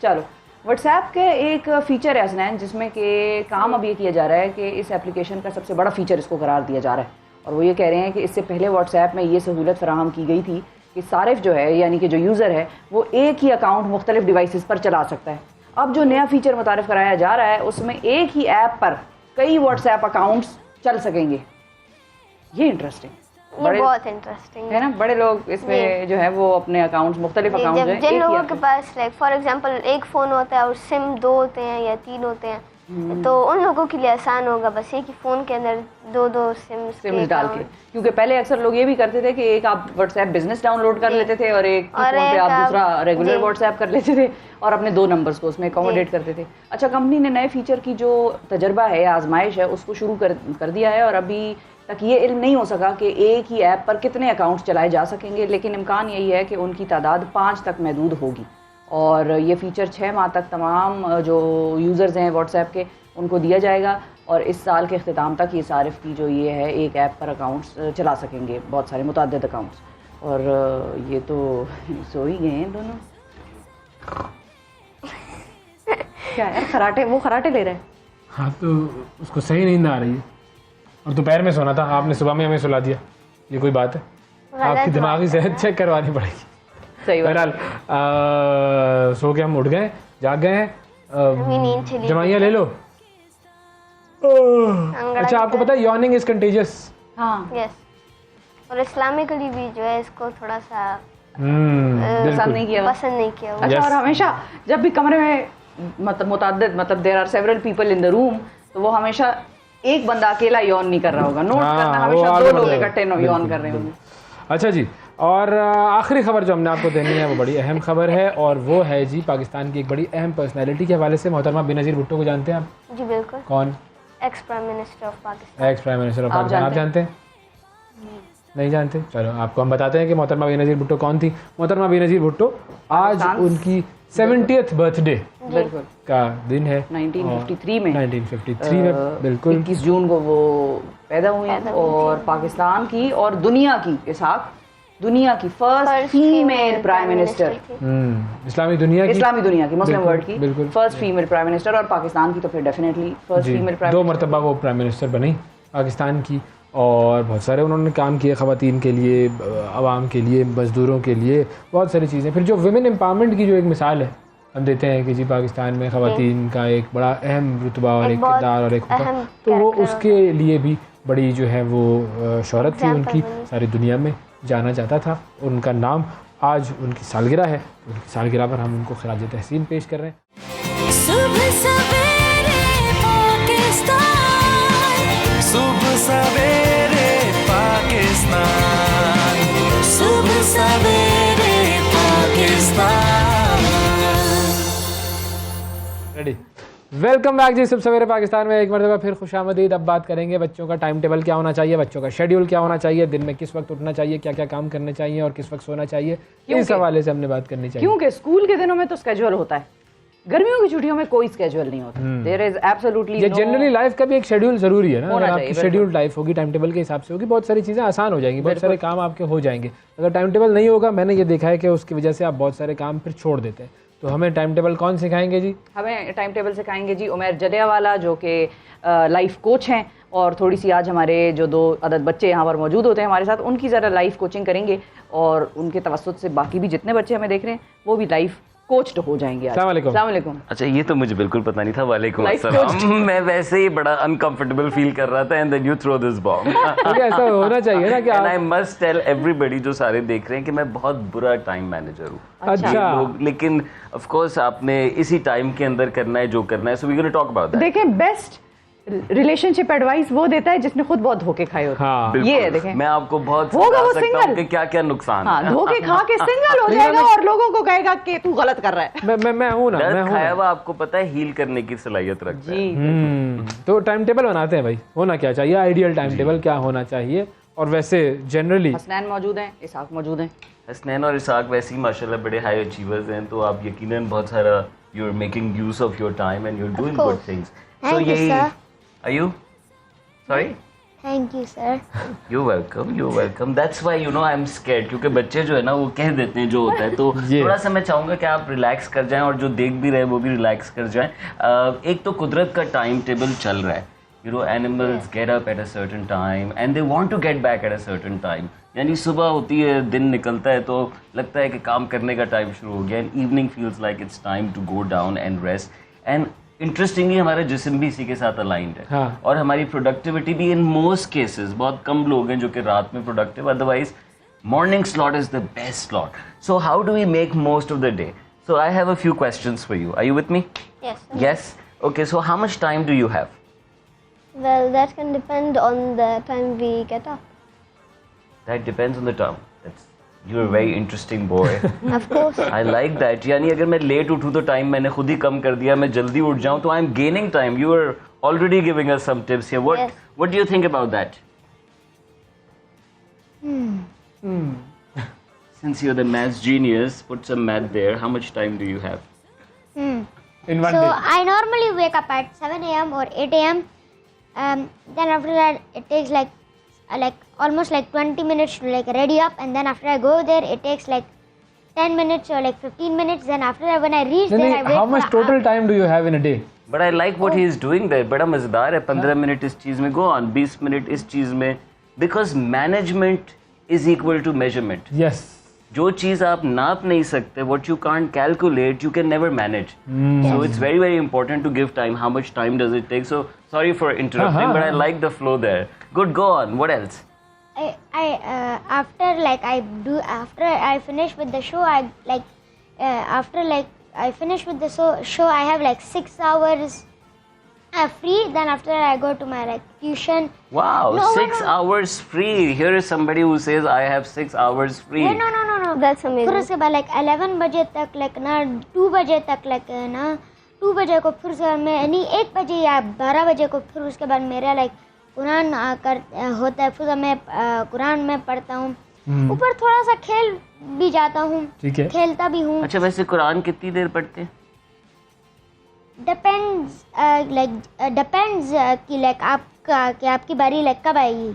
चलो, व्हाट्सएप के एक फ़ीचर है हसनैन, जिसमें कि काम अब ये किया जा रहा है कि इस एप्लीकेशन का सबसे बड़ा फ़ीचर इसको करार दिया जा रहा है और वो ये कह रहे हैं कि इससे पहले व्हाट्सएप में ये सहूलत फराहम की गई थी कि सारिफ जो है, यानी कि जो यूज़र है, वो एक ही अकाउंट मुख्तलिफ डिवाइसेस पर चला सकता है। अब जो नया फ़ीचर मुतारिफ कराया जा रहा है उसमें एक ही ऐप पर कई व्हाट्सएप अकाउंट्स चल सकेंगे। ये इंटरेस्टिंग, ये बहुत इंटरेस्टिंग है ना। बड़े लोग इसमें जो है वो अपने अकाउंट्स, मुख्तलिफ अकाउंट जो है, जिन एक ही लोगों ऐप के में। पास लाइक फॉर एग्जांपल एक फ़ोन होता है और सिम 2 होते हैं या 3 होते हैं, तो उन लोगों के लिए आसान होगा बस एक ही फ़ोन के अंदर 2-2 सिम्स डाल के। क्योंकि पहले अक्सर लोग ये भी करते थे कि एक आप व्हाट्सएप बिजनेस डाउनलोड कर लेते थे और एक और फोन पे एक आप आप- दूसरा रेगुलर जी। व्हाट्सएप कर लेते थे और अपने 2 नंबर्स को उसमें अकोमोडेट करते थे। अच्छा, कंपनी ने नए फीचर की जो तजर्बा है, आजमाइश है, उसको शुरू कर दिया है और अभी तक ये इल्म नहीं हो सका कि एक ही ऐप पर कितने अकाउंट्स चलाए जा सकेंगे, लेकिन इम्कान यही है कि उनकी तादाद 5 तक महदूद होगी और ये फ़ीचर 6 माह तक तमाम जो यूज़र्स हैं व्हाट्सएप के उनको दिया जाएगा और इस साल के अख्ताम तक ये सारिफ की जो ये है एक ऐप पर अकाउंट्स चला सकेंगे, बहुत सारे मुतअद्दिद अकाउंट्स। और ये तो सो ही गए हैं दोनों। क्या यार खराटे, वो खराटे ले रहे हैं। हाँ तो उसको सही नींद आ रही है और दोपहर में सोना था, आपने सुबह में हमें सुला दिया, ये कोई बात है? आपकी दिमागी सेहत चेक करवानी पड़ेगी। सही बात। बहरहाल सो के हम उठ गए, जाग गए हैं, नींद चली दवाइयाँ ले लो। अच्छा आपको पता है यॉर्निंग इज कंटेजियस। हाँ यस, और इस्लामिकली भी जो है इसको थोड़ा सा पसंद नहीं किया। पसंद नहीं किया हुआ। अच्छा और हमेशा जब भी कमरे में मुतअद्दिद मतलब there are several people in the room, तो वो हमेशा एक बंदा अकेला यौन नहीं कर रहा होगा। नोट करना हमेशा दो लोग इकट्ठे यौन कर रहे होंगे। अच्छा जी, और आखिरी खबर जो हमने आपको देनी है वो बड़ी अहम खबर है, और वो है जी पाकिस्तान की एक बड़ी अहम पर्सनैलिटी के हवाले से। मोहतरमा बेनज़ीर भुट्टो को जानते हैं आप? जी बिल्कुल। कौन? Ex prime minister of Pakistan. Ex prime minister of Pakistan. आप जानते हैं? नहीं जानते? चलो आपको हम बताते हैं कि मोहतरमा बेनज़ीर भुट्टो कौन थी। मोहतरमा बेनज़ीर भुट्टो आज उनकी 70th बर्थडे का दिन है। 1953 में 1953 में बिल्कुल 21 जून को वो पैदा हुई और पाकिस्तान की और दुनिया की के साथ दुनिया की फर्स्ट फीमेल प्राइम मिनिस्टर, इस्लामी दुनिया की मुस्लिम वर्ल्ड की फर्स्ट फीमेल प्राइम मिनिस्टर, और पाकिस्तान की तो फिर डेफिनेटली फर्स्ट फीमेल प्राइम। 2 मरतबा वो प्राइम मिनिस्टर बनी पाकिस्तान की, और बहुत सारे उन्होंने काम किए ख़वातीन के लिए, आवाम के लिए, मज़दूरों के लिए, बहुत सारी चीज़ें। फिर जो वुमेन एम्पावरमेंट की जो एक मिसाल है हम देते हैं कि जी पाकिस्तान में ख़वातीन का एक बड़ा अहम रुतबा और एक किरदार और एक होता, तो वो उसके लिए भी बड़ी जो है वो शोहरत थी उनकी, सारी दुनिया में जाना जाता था। उनका नाम आज उनकी सालगिरह है, उनकी सालगिरह पर हम उनको खिराज तहसीन पेश कर रहे हैं। सुबह सवेरे पाकिस्तान, सुबह सवेरे पाकिस्तान, सुबह सवेरे पाकिस्तान। रेडी, वेलकम बैक जी। सुबह सवेरे पाकिस्तान में एक मरतबा फिर खुशामदीद। अब बात करेंगे बच्चों का टाइम टेबल क्या होना चाहिए, बच्चों का शेड्यूल क्या होना चाहिए, दिन में किस वक्त उठना चाहिए, क्या क्या काम करने चाहिए और किस वक्त सोना चाहिए, इस हवाले से हमने बात करनी चाहिए। क्योंकि स्कूल के दिनों में तो स्केड्यूल होता है, गर्मियों की छुट्टियों में कोई स्केड्यूल नहीं होता। देयर इज एब्सोल्युटली ये जनरली लाइफ का भी एक शेड्यूल जरूरी है ना। अगर आपकी शेड्यूल लाइफ होगी, टाइम टेबल के हिसाब से होगी, बहुत सारी चीज़ें आसान हो जाएंगी, बहुत सारे काम आपके हो जाएंगे। अगर टाइम टेबल नहीं होगा, मैंने ये देखा है कि उसकी वजह से आप बहुत सारे काम फिर छोड़ देते हैं। तो हमें टाइम टेबल कौन सिखाएंगे जी? हमें टाइम टेबल सिखाएंगे जी उमैर जलियावाला, जो कि लाइफ कोच हैं, और थोड़ी सी आज हमारे जो 2 अदद बच्चे यहाँ पर मौजूद होते हैं हमारे साथ, उनकी ज़रा लाइफ कोचिंग करेंगे, और उनके तवस्सुत से बाकी भी जितने बच्चे हमें देख रहे हैं वो भी लाइफ कोच्ड हो जाएंगे। अस्सलाम वालेकुम। अच्छा ये तो मुझे बिल्कुल पता नहीं था। वालेकुम अस्सलाम। मैं वैसे ही बड़ा अनकंफर्टेबल फील कर रहा था, and then you throw this bomb. ऐसा होना चाहिए ना कि आई मस्ट टेल एवरीबॉडी जो सारे देख रहे हैं कि मैं बहुत बुरा टाइम मैनेजर हूँ। अच्छा लोग, लेकिन ऑफ कोर्स आपने इसी टाइम के अंदर करना है जो करना है। So we gonna talk about that. देखें, बेस्ट रिलेशनशिप एडवाइस वो देता है जिसने खुद बहुत धोखे खाए होते हैं। हाँ, ये है, देखें मैं आपको बहुत होगा वो बता सकता हूं सिंगल कि क्या क्या नुकसान हाँ, है। धोखे खा के सिंगल हो जाएगा और लोगों को कहेगा कि तू गलत कर रहा है। मैं हूँ ना, मैं दर्द हूँ खाया ना। हुआ आपको पता है हील करने की सलाहियत रखता है। तो टाइम टेबल बनाते हैं भाई, होना क्या चाहिए, आइडियल टाइम टेबल क्या होना चाहिए। और वैसे जनरली हसनैन मौजूद हैं, इसाक मौजूद हैं। हसनैन और इसाक वैसे ही माशाल्लाह बड़े हाई अचीवर्स हैं, तो आप यकीनन बहुत सारा you are making use of your time and you are doing good things. Thank you, sir. Are you sorry? Thank you sir. You welcome. That's why you know I am scared, क्योंकि बच्चे जो है ना वो कह देते हैं जो होता है। तो थोड़ा सा मैं चाहूँगा कि आप रिलैक्स कर जाएं और जो देख भी रहे हैं वो भी रिलैक्स कर जाएं। एक तो कुदरत का टाइम टेबल चल रहा है, you know animals get up at a certain time and they want to get back at a certain time. यानी सुबह होती है, दिन निकलता है तो लगता है कि काम करने का टाइम शुरू हो गया, and evening feels like it's time to go down and rest. And interestingly हमारा जिस्म भी इसी के साथ अलाइंड है। हाँ। और हमारी प्रोडक्टिविटी भी इन मोस्ट केसेस, बहुत कम लोग हैं जो कि रात में productive, otherwise morning slot is the best slot. So how do we make most of the day? So I have a few questions for you. Are you with me? Yes? Okay, so how much time do you have? Well, that can depend on the time we get up. That depends on the time. You're a very interesting boy. Of course. I like that. यानी अगर मैं लेट उठूँ तो टाइम मैंने खुद ही कम कर दिया, मैं जल्दी उठ जाऊँ तो I am gaining time. You are already giving us some tips here. What do you think about that? Since you're the maths genius, put some math there. How much time do you have? In one So day. I normally wake up at 7 a.m. or 8 a.m. Then after that, it takes like almost like 20 minutes to like ready up, and then after I go there, it takes like 10 minutes or like 15 minutes. Then after that, when I reach there, I wait how much for a- total time do you have in a day? But I like what he is doing there. बड़ा मजेदार है. 15 मिनट इस चीज में, go on. 20 मिनट इस चीज में. Because management is equal to measurement. Yes. जो चीज आप नाप नहीं सकते, what you can't calculate, you can never manage. So it's very, very important to give time. How much time does it take? So sorry for interrupting, but I like the flow there. Good, go on. What else? After I finish with the show, I finish with the show, I have like 6 hours free. Then after I go to my like tuition. Wow, No, 6 hours free. Here is somebody who says I have 6 hours free. No. That's amazing. फिर उसके बाद like 11 बजे तक like ना 2 बजे तक like ना 2 बजे को फिर से मैं नहीं 1 बजे या 12 बजे को फिर उसके बाद मेरा like कुरान होता है, फिर मैं कुरान में पढ़ता हूँ, ऊपर थोड़ा सा खेल भी जाता हूँ, ठीक है। खेलता भी हूँ. अच्छा, वैसे कुरान कितनी देर पढ़ते हैं? डिपेंड्स कि like आपकी बारी like कब आएगी.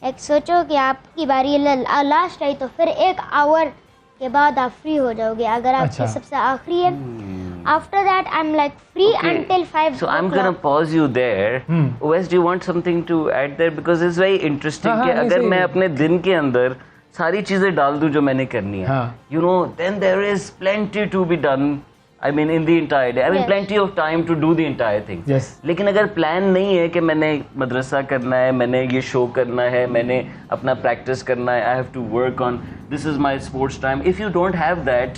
एक सोचो कि आपकी बारी लास्ट आई तो फिर 1 आवर के बाद आप फ्री हो जाओगे अगर आपकी सबसे आखिरी है. After that I am like free until 5 So I'm gonna pause you there. Wes, do you want something to add there? Because it's very interesting कि अगर मैं अपने दिन के अंदर सारी चीजें डाल दूं जो मैंने करनी है, you know, then there is plenty to be done. I mean, in the entire day. I mean, plenty of time to do the entire thing. Yes. लेकिन अगर प्लान नहीं है कि मैंने मदरसा करना है, मैंने ये शो करना है, मैंने अपना प्रैक्टिस करना है, I have to work on, this is my sports time. If you don't have that,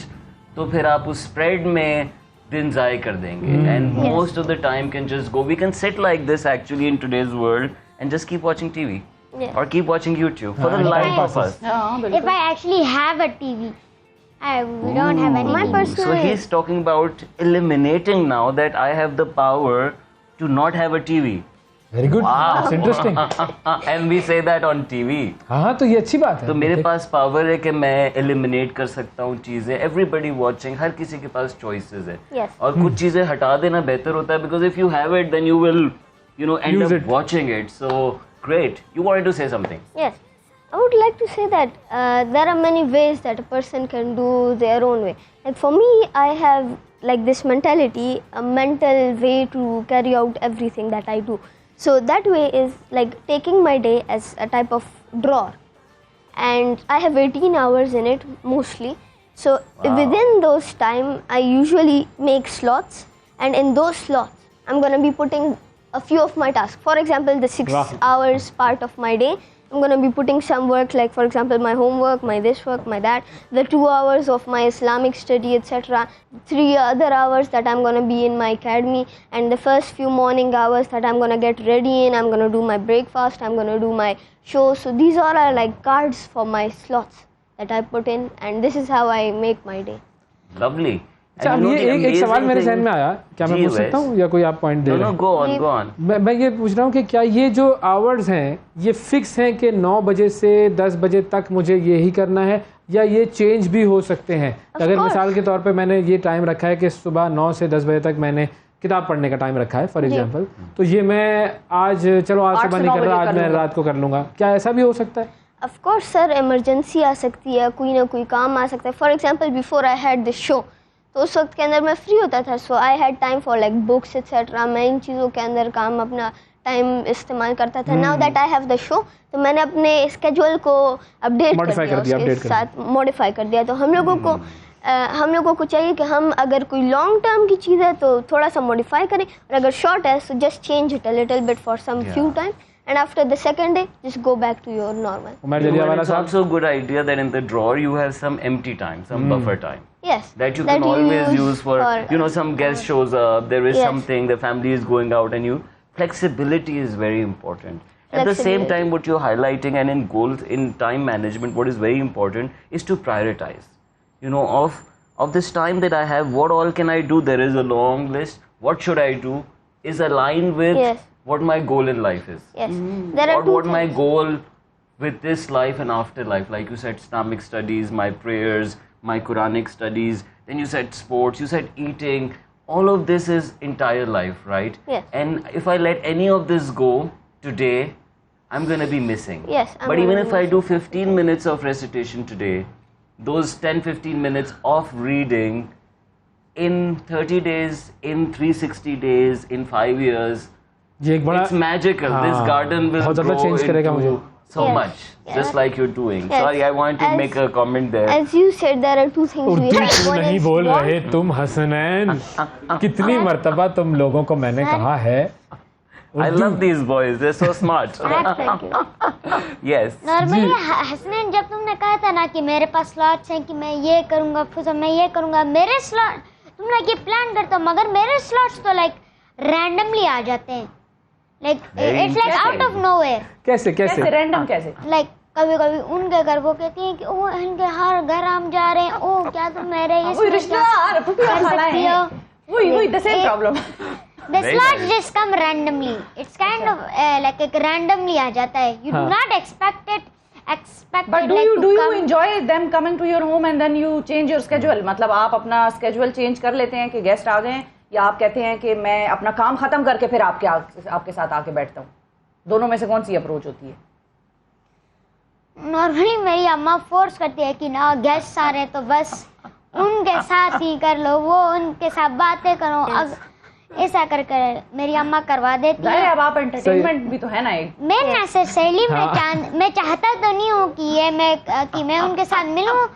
तो फिर आप उस spread में दिन ज़ाय कर देंगे. And most of the time can just go. We can sit like this actually in today's world and just keep watching TV. Yes. Or keep watching YouTube for the life of us. If I actually have a TV, we don't have any. My TV. personal. So he's talking about eliminating now that I have the power to not have a TV. Very good. Wow. That's interesting. And we say that on TV. हाँ तो ये अच्छी बात है. तो मेरे पास पावर है कि मैं एलिमिनेट कर सकता हूँ चीज़ें. एवरीबडी वाचिंग, हर किसी के पास चॉइसेस है. Yes. और कुछ चीज़ें हटा देना बेहतर होता है, because if you have it then you will end Use up it. Watching it. So great. You wanted to say something. Yes, I would like to say that there are many ways that a person can do their own way. Like for me, I have like this mentality, a mental way to carry out everything that I do. So that way is like taking my day as a type of drawer, and I have 18 hours in it mostly. So within those time, I usually make slots, and in those slots, I'm gonna be putting a few of my tasks. For example, the 6 hours part of my day, I'm going to be putting some work, like for example my homework, my this work, my that, the 2 hours of my Islamic study, etc. 3 other hours that I'm going to be in my academy, and the first few morning hours that I'm going to get ready in. I'm going to do my breakfast, I'm going to do my show. So these all are like cards for my slots that I put in, and this is how I make my day. Lovely. अच्छा, अब ये एक सवाल मेरे जहन में आया, क्या मैं पूछ सकता हूँ या कोई आप पॉइंट दे रहे हैं? No, go on. मैं ये पूछ रहा हूँ कि क्या ये जो आवर्स हैं ये फिक्स हैं कि 9 बजे से 10 बजे तक मुझे यही करना है, या ये चेंज भी हो सकते हैं? अगर मिसाल के तौर पे मैंने ये टाइम रखा है कि सुबह 9 से 10 बजे तक मैंने किताब पढ़ने का टाइम रखा है फॉर एग्जांपल, तो ये मैं आज चलो आज सुबह नहीं कर रहा, आज मैं रात को कर लूँगा, क्या ऐसा भी हो सकता है? Of course sir, emergency आ सकती है, कोई ना कोई काम आ सकता है. For example, before I had this show, तो उस वक्त के अंदर मैं फ्री होता था, so I had time for like books etcetera. मैं इन चीज़ों के अंदर काम अपना टाइम इस्तेमाल करता था. Now that I have the show, तो मैंने अपने स्केड्यूल को अपडेट कर दिया, उसके साथ मॉडिफाई कर दिया. तो हम लोगों को चाहिए कि हम अगर कोई लॉन्ग टर्म की चीज़ है तो थोड़ा सा मॉडिफाई करें, और अगर शॉर्ट है तो just change it a little bit for some few time, and after the second day just go back to your normal. It's also a good idea that in the drawer you have some empty time, some buffer time. Yes, That you can always use for some guest shows up, there is something, the family is going out, and flexibility is very important. At the same time, what you're highlighting, and in goals, in time management, what is very important is to prioritize. Of this time that I have, what all can I do? There is a long list. What should I do? Is aligned with what my goal in life is. Yes. There are what my goal with this life and afterlife. Like you said, Islamic studies, my prayers, my Quranic studies. Then you said sports, you said eating. All of this is entire life, right? Yes. And if I let any of this go, today, I'm going to be missing. Yes, I'm But gonna even be if I do 15 minutes of recitation today, those 10-15 minutes of reading in 30 days, in 360 days, in 5 years, ये एक बड़ा it's magical. This हाँ, garden will बहुत ज़्यादा grow change करेगा मुझे। into so Yes. much, just like you're doing. Yes. Sorry, I wanted to As- make a comment there. As you said, there are two things we Urdu have. क्यों One नहीं is बोल want- रहे तुम हसनैन? कितनी मर्तबा तुम लोगों को मैंने कहा है I love these boys. They're so smart. Thank you. Yes. Normally Hasnain, जब तुमने कहा था ना कि मेरे पास स्लॉट्स हैं कि मैं ये करूँगा, फिर मैं ये करूँगा, मेरे स्लॉट तुम लाइक ये प्लान करते हो, मगर मेरे स्लॉट्स तो लाइक रैंडमली आ जाते हैं, like it's like out of nowhere. कैसे कैसे कैसे रैंडम कैसे? लाइक कभी कभी उनके घर वो कहती हैं कि ओ इनके हर घर हम जा रहे हैं, ओ क्या तुम मेरे वही इसमें रिश्तेदार पुटिया कर खाना सकती है, हो? वही the same problem. The slots just come randomly. It's kind of like एक randomly आ जाता है. You do हाँ. not expect it But do you enjoy them coming to your home and then you change your schedule? मतलब आप अपना schedule change कर लेते हैं कि गेस्ट आ गए, या आप कहते हैं कि मैं अपना काम खत्म करके फिर आपके साथ आके बैठता हूँ? दोनों में से कौन सी अप्रोच होती है? नॉर्मली मेरी अम्मा फोर्स करती है कि ना गेस्ट आ रहे हैं तो बस उनके साथ ही कर लो, वो उनके साथ बातें करो, ऐसा कर कर मेरी अम्मा करवा देती है। अब आप एंटरटेनमेंट भी तो है ना एक। मैं नेसेसरली मैं चाहता तो नहीं हूँ कि मैं उनके साथ मिलूँ।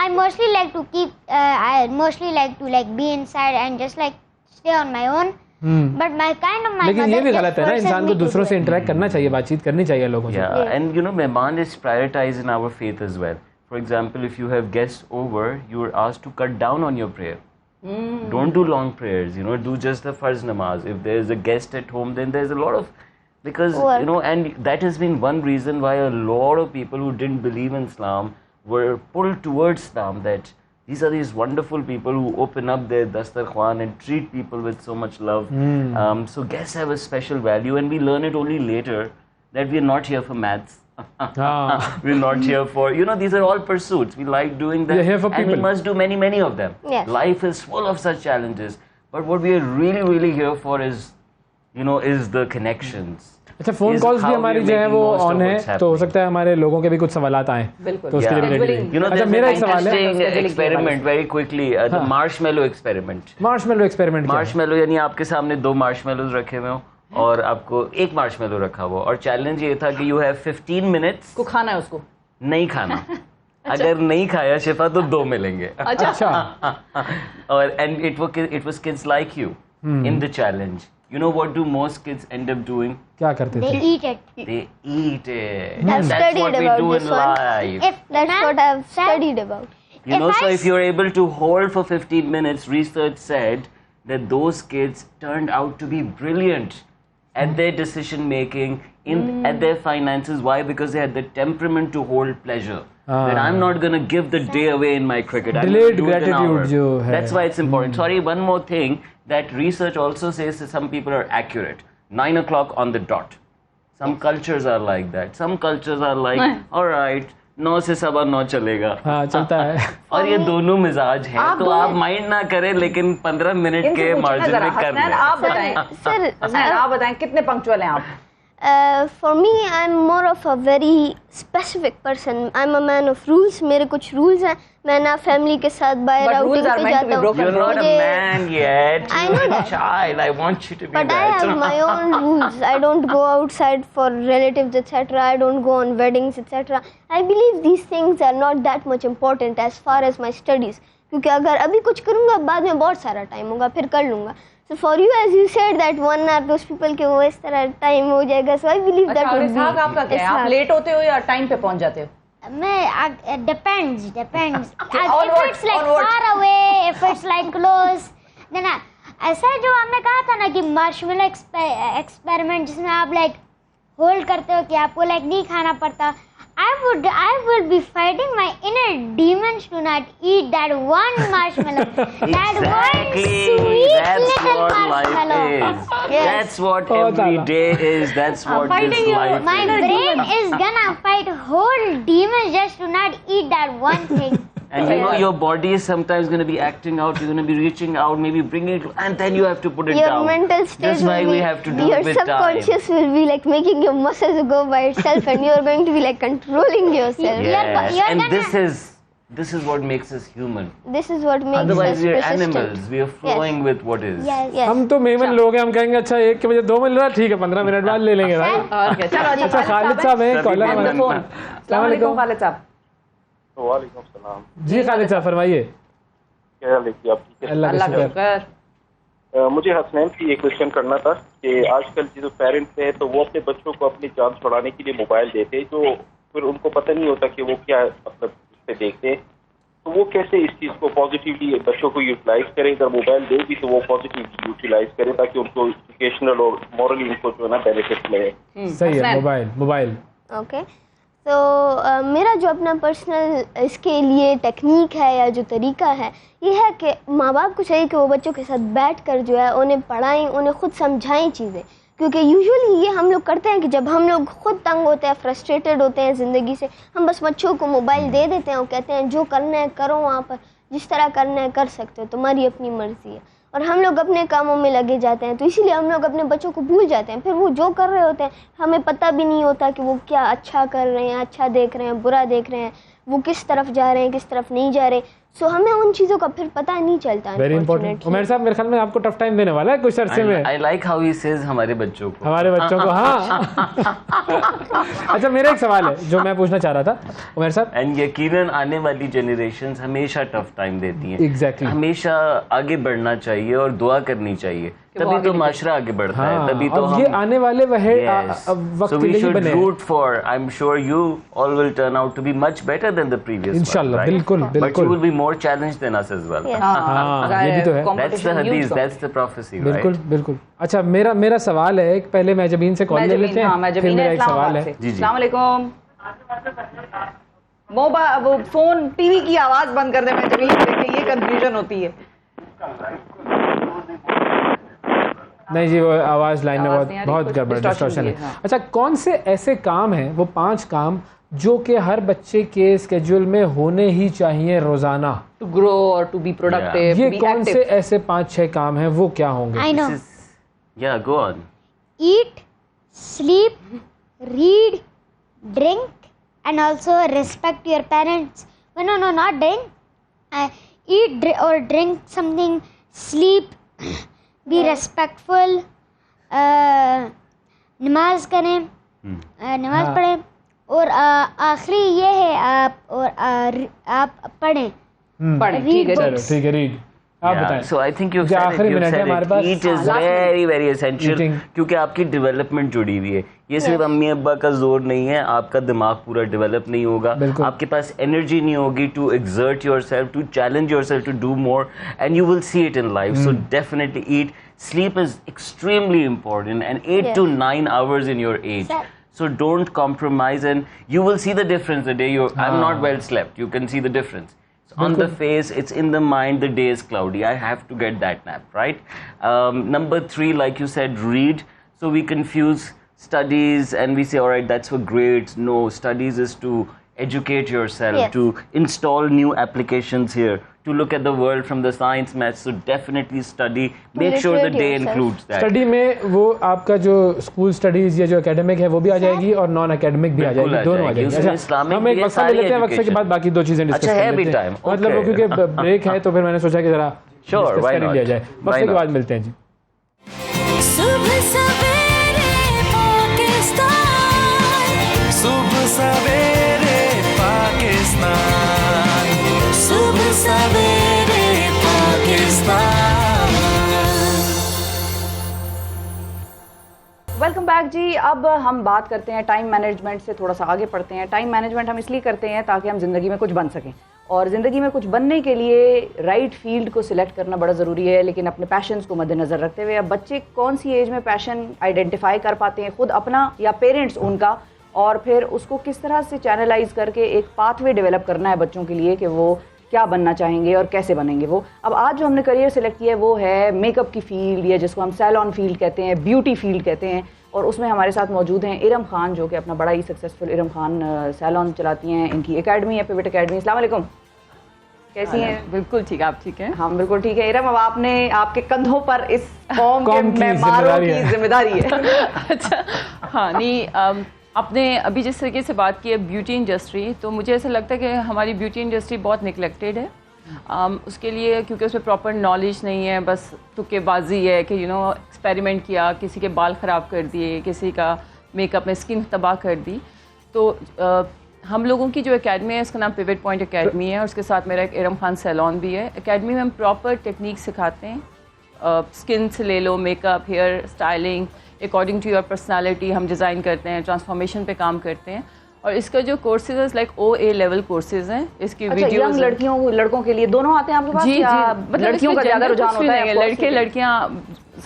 I mostly like to keep I mostly like to like be inside and just like stay on my own. But my kind of my लेकिन ये भी mother गलत just है ना, forces इंसान me को to दूसरों do से it. इंटरेक्ट करना चाहिए, बातचीत करनी चाहिए लोगों से। Yeah, and you know, Mehman is prioritized in our faith as well. For example, if you have guests over, you are asked to cut down on your prayer. Don't do long prayers, you know, do just the farz namaz. If there is a guest at home, then there's a lot of, because, you know, and that has been one reason why a lot of people who didn't believe in Islam were pulled towards Islam, that these are these wonderful people who open up their dastarkhan and treat people with so much love. So guests have a special value, and we learn it only later that we are not here for maths. We're not here for, you know, these are all pursuits. We like doing them. We're here for and we people. must do many, many of them. Yes. Life is full of such challenges. But what we are really, really here for is, you know, is the connections. अच्छा, फोन Is कॉल्स भी how हमारी we're जो है making वो most of ऑन है, what's तो हो happening. सकता है हमारे लोगों के भी कुछ सवालात आए, बिल्कुल। तो उसके लिए भी Yeah. ready रहेंगे। You know, अच्छा, there's मेरा an एक सवाल है, interesting experiment, very quickly, the marshmallow experiment. Marshmallow experiment क्या है? मार्शमेलो यानी आपके सामने 2 मार्शमेलोज रखे हुए हो और आपको एक मार्शमेलो रखा हुआ, और चैलेंज ये था कि यू हैव 15 मिनट्स को खाना है उसको। नहीं खाना। अगर नहीं खाया शिफा तो 2 मिलेंगे। अच्छा, और and it was kids like you in the challenge. You know what do most kids end up doing? क्या करते They थे? eat it. They eat it. I've That's studied what we about do this in one. life. That's what I've studied about. You know, If so I if you're able to hold for 15 minutes, research said that those kids turned out to be brilliant at their decision making, at their finances. Why? Because they had the temperament to hold pleasure. That I'm not going to give the day away in my cricket. I'm Delayed gonna do it in an hour. gratitude जो है। That's why it's important. Sorry, one more thing. That research also says that some people are accurate. 9 o'clock on the dot. Some cultures are like that. Some cultures are like, all right, 9 से 9:15 चलेगा। हाँ, चलता है। और ये दोनों मिजाज हैं, आप तो दोनों- आप माइंड ना करें, लेकिन 15 मिनट के मार्जिन में कर हसनैन, लें। आप बताएं, Sir, हसनैन, आप बताएं कितने पंक्चुअल हैं आप? for me, I'm more of a very specific person. I'm a man of rules. मेरे कुछ rules हैं. मैं ना family के साथ बाहर But rules outing are पे meant to be जाता हूँ. broken. You're not a मुझे- man yet. I know You're a that. child. I want you to be But I that. have my own rules. I don't go outside for relatives, etc. I don't go on weddings, etc. I believe these things are not that much important as far as my studies. क्योंकि अगर अभी कुछ करूँगा बाद में बहुत सारा टाइम होगा, फिर कर लूँगा. So for you, as you said that one are those people के वो इस तरह टाइम हो जाएगा. So I believe अच्छा, that और would be. इसहाक आपका क्या है? आप लेट होते हो या टाइम पे पहुंच जाते हो? मैं depends. On If what? it's like On what? far away, if it's like close, then ऐसा जो आपने कहा था ना कि मार्शमेलो एक्सपेरिमेंट जिसमें आप लाइक होल्ड करते हो कि आपको लाइक नहीं खाना पड़ता. I would be fighting my inner demons to not eat that one marshmallow. That one sweet That's little what life marshmallow. is. That's what every day is. That's what fighting this your- life My is. brain is gonna fight whole demons just to not eat that one thing. And you know your body is sometimes going to be acting out. You're going to be reaching out, maybe bringing it, and then you have to put it your down. mental state That's why will we be, have to do your it with time. subconscious will be like making your muscles go by itself, and you're going to be like controlling yourself. Yes, you're and gonna- this is what makes us human. This is what makes Otherwise, us we are persistent. animals. We are flowing with what is. Yes. Yes. हम तो मेमन लोग हैं, हम कहेंगे अच्छा 1 के बजे 2 मिल रहा है, ठीक है 15 मिनट बाद ले लेंगे भाई। और क्या, चलो जी, अच्छा खालिद साहब हैं, कॉलर सभी हमारे। मेहमान। अस्सलाम वालेकुम खालिद साहब। वालेकुम सलाम। जी खालिद साहब फरमाइए। क्या हाल है जी, आप ठीक है? अल्लाह का अल्लाह का शुक्र। शुक्र। मुझे हसनैन से ये क्वेश्चन करना था कि आजकल जो पेरेंट्स हैं तो वो अपने बच्चों को अपनी जान छुड़ाने के लिए मोबाइल देते हैं, जो फिर उनको पता नहीं होता कि वो क्या मतलब उससे देखते हैं, तो वो कैसे इस चीज़ को पॉजिटिवली बच्चों को यूटिलाइज करें। अगर मोबाइल दे भी तो वो पॉजिटिवली यूटिलाइज करें ताकि उनको एजुकेशनल और मॉरली उनको जो है ना बेनिफिट मिले। सही है, मोबाइल ओके, तो मेरा जो अपना पर्सनल इसके लिए टेक्निक है या जो तरीका है ये है कि माँ बाप को चाहिए कि वो बच्चों के साथ बैठ कर जो है उन्हें पढ़ाएं, उन्हें खुद समझाएं चीज़ें, क्योंकि यूजुअली ये हम लोग करते हैं कि जब हम लोग खुद तंग होते हैं, फ्रस्ट्रेटेड होते हैं ज़िंदगी से, हम बस बच्चों को मोबाइल दे देते हैं और कहते हैं जो करना है करो, वहाँ पर जिस तरह करना है कर सकते हो, तुम्हारी अपनी मर्ज़ी है, और हम लोग अपने कामों में लगे जाते हैं, तो इसीलिए हम लोग अपने बच्चों को भूल जाते हैं। फिर वो जो कर रहे होते हैं हमें पता भी नहीं होता कि वो क्या अच्छा कर रहे हैं, अच्छा देख रहे हैं, बुरा देख रहे हैं, वो किस तरफ जा रहे हैं, किस तरफ नहीं जा रहे, सो हमें उन चीज़ों का फिर पता नहीं चलता। Very important. उमर साहब मेरे ख्याल में आपको टफ टाइम देने वाला है कुछ अरसे में। I like how he says हमारे बच्चों को। हमारे बच्चों को, हाँ। अच्छा मेरा एक सवाल है जो मैं पूछना चाह रहा था उमर साहब। एंड यकीनन आने वाली जनरेशंस हमेशा टफ टाइम देती हैं। Exactly. हमेशा आगे बढ़ना चाहिए और दुआ करनी चाहिए, तभी तो माशरा आगे बढ़ता है, तभी तो और ये आने वाले वक्त so के we लिए ही should बने हैं। root for, I'm sure you all will turn out to be much better than the previous one, इंशाल्लाह, right? बिल्कुल, But बिल्कुल। you will be more challenged than us as well. Yes. हाँ, ये भी तो है। That's the hadith, that's the prophecy, बिल्कुल right? बिल्कुल। अच्छा मेरा सवाल है, एक पहले मैं जबीन से कॉल ले लेते हैं, फिर मेरा एक सवाल है। जी। अस्सलाम वालेकुम। मोबाइल वो फोन टीवी की आवाज बंद कर दे, मैं जमीन देखे, ये कंफ्यूजन होती है। नहीं जी, वो आवाज़ लाइन में आवाज़ नहीं आ रही, बहुत कुछ गड़बड़ distortion डिस्टॉर्शन भी है। है, हाँ। अच्छा कौन से ऐसे काम हैं, वो 5 काम जो कि हर बच्चे के स्केड्यूल में होने ही चाहिए रोजाना? टू ग्रो और टू बी प्रोडक्टिव, ये कौन से ऐसे 5-6 काम हैं, वो क्या होंगे? I know. Yeah, go on. Eat, sleep, read, drink, and also respect your parents. No, not drink. Eat or drink something, sleep, be respectful, नमाज करें, नमाज पढ़ें, और आखिरी ये है आप पढ़ें। ठीक है, चलो ठीक है, रीड। आप बताएं। So I think you've जो said it. आखिरी You've मिनट है said हमारे it. Pass. Eat is very very essential, Eating. क्योंकि आपकी डेवलपमेंट जुड़ी हुई है। ये सिर्फ अम्मी अब्बा का जोर नहीं है, आपका दिमाग पूरा डेवलप नहीं होगा, बिल्कुल। आपके पास एनर्जी नहीं होगी to exert yourself, to challenge yourself to do more, and you will see it in life. So definitely eat. Sleep is extremely important, and 8 to 9 hours in your age. So don't compromise, and you will see the difference the day I'm not well slept. You can see the difference. It's on the face, it's in the mind, the day is cloudy. I have to get that nap, right? Number 3, like you said, read. So we confuse studies and we say, all right, that's for grades. No, studies is to educate yourself, Yes. to install new applications here, to look at the world from the science, maths. So definitely study. Make sure the literate day yourself. includes that. Study में वो आपका जो स्कूल स्टडीज या जो एकेडमिक है वो भी आ जाएगी और नॉन एकेडमिक भी आ बिल्कुल जाएगी, आ दोनों आ जाएगी। जाएगी। उसमें इस्लामिक हम एक भी है, वक्फा ले सारी लेते हैं, वक्फे के education। बाद बाकी 2 चीजें डिस्कस अच्छा, कर है भी लेते हैं। time, मतलब वो okay। क्योंकि ब्रेक है तो फिर मैंने सोचा कि जरा Sure, डिस्कस why कर ही not? लिया जाए। Why वक्फे के not? बाद मिलते हैं जी। सुबह सवेरे पाकिस्तान, सुबह सवेरे पाकिस्तान, सुबह सवेरे पाकिस्तान। वेलकम बैक जी। अब हम बात करते हैं टाइम मैनेजमेंट से, थोड़ा सा आगे पढ़ते हैं। टाइम मैनेजमेंट हम इसलिए करते हैं ताकि हम ज़िंदगी में कुछ बन सकें, और ज़िंदगी में कुछ बनने के लिए राइट फील्ड को सिलेक्ट करना बड़ा ज़रूरी है, लेकिन अपने पैशंस को मद्देनज़र रखते हुए। अब बच्चे कौन सी एज में पैशन आइडेंटिफाई कर पाते हैं, खुद अपना या पेरेंट्स उनका, और फिर उसको किस तरह से चैनलाइज करके एक पाथवे डेवलप करना है बच्चों के लिए कि वो क्या बनना चाहेंगे और कैसे बनेंगे वो। अब आज जो हमने करियर सेलेक्ट किया है वो है मेकअप की फील्ड, या जिसको हम सैलॉन फील्ड कहते हैं, ब्यूटी फील्ड कहते हैं, और उसमें हमारे साथ मौजूद हैं इरम खान, जो कि अपना बड़ा ही सक्सेसफुल इरम खान सैलॉन चलाती हैं। इनकी एकेडमी है, पिवट एकेडमी। अस्सलाम वालेकुम। कैसी हैं? बिल्कुल ठीक, आप ठीक हैं? हम बिल्कुल ठीक है। इरम, अब आपके कंधों पर इस कौम के कौम की मेहमानों जिम्मेदारी की है। जिम्मेदारी है। अच्छा, हाँ नहीं, आपने अभी जिस तरीके से बात की है ब्यूटी इंडस्ट्री, तो मुझे ऐसा लगता है कि हमारी ब्यूटी इंडस्ट्री बहुत निगलेक्टेड है। उसके लिए क्योंकि उसमें प्रॉपर नॉलेज नहीं है, बस तुक्केबाजी है कि एक्सपेरिमेंट किया, किसी के बाल ख़राब कर दिए, किसी का मेकअप में स्किन तबाह कर दी। तो हम लोगों की जो एकेडमी है इसका नाम पिवट पॉइंट एकेडमी है, और उसके साथ मेरा एक इरम खान सैलून भी है। एकेडमी में हम प्रॉपर टेक्निक सिखाते हैं, स्किन से ले लो, makeup, hair styling, according to your personality हम डिज़ाइन करते हैं, ट्रांसफॉर्मेशन पे काम करते हैं। और इसका जो कोर्सेज है लाइक OA लेवल कोर्सेज हैं। इसकी अच्छा, वीडियोस यंग लड़कों के लिए दोनों आते हैं आपके पास? जी या जी, मतलब लड़कियों का ज्यादा रुझान होता है? लड़के लड़कियां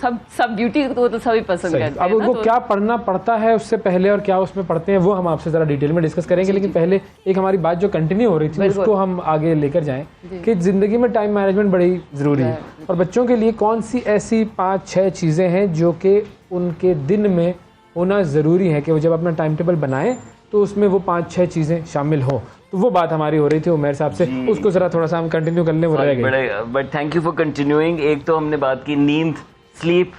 सब ब्यूटी तो सभी पसंद सही। करते हैं अब ना, उनको तो क्या पढ़ना पड़ता है उससे पहले और क्या उसमें पढ़ते हैं वो हम आपसे ज़रा डिटेल में डिस्कस करेंगे, लेकिन पहले एक हमारी बात जो कंटिन्यू हो रही थी उसको हम आगे लेकर जाएं कि ज़िंदगी में टाइम मैनेजमेंट बड़ी ज़रूरी है, और बच्चों के लिए कौन सी ऐसी 5-6 चीज़ें हैं जो कि उनके दिन में होना ज़रूरी है कि वो जब अपना टाइम टेबल बनाएं तो उसमें वो 5-6 चीज़ें शामिल हों। तो वो बात हमारी हो रही थी उमर साहब से, उसको ज़रा थोड़ा सा हम कंटिन्यू कर लें, वो रह गई। But thank you for continuing. एक तो हमने बात की नींद, स्लीप,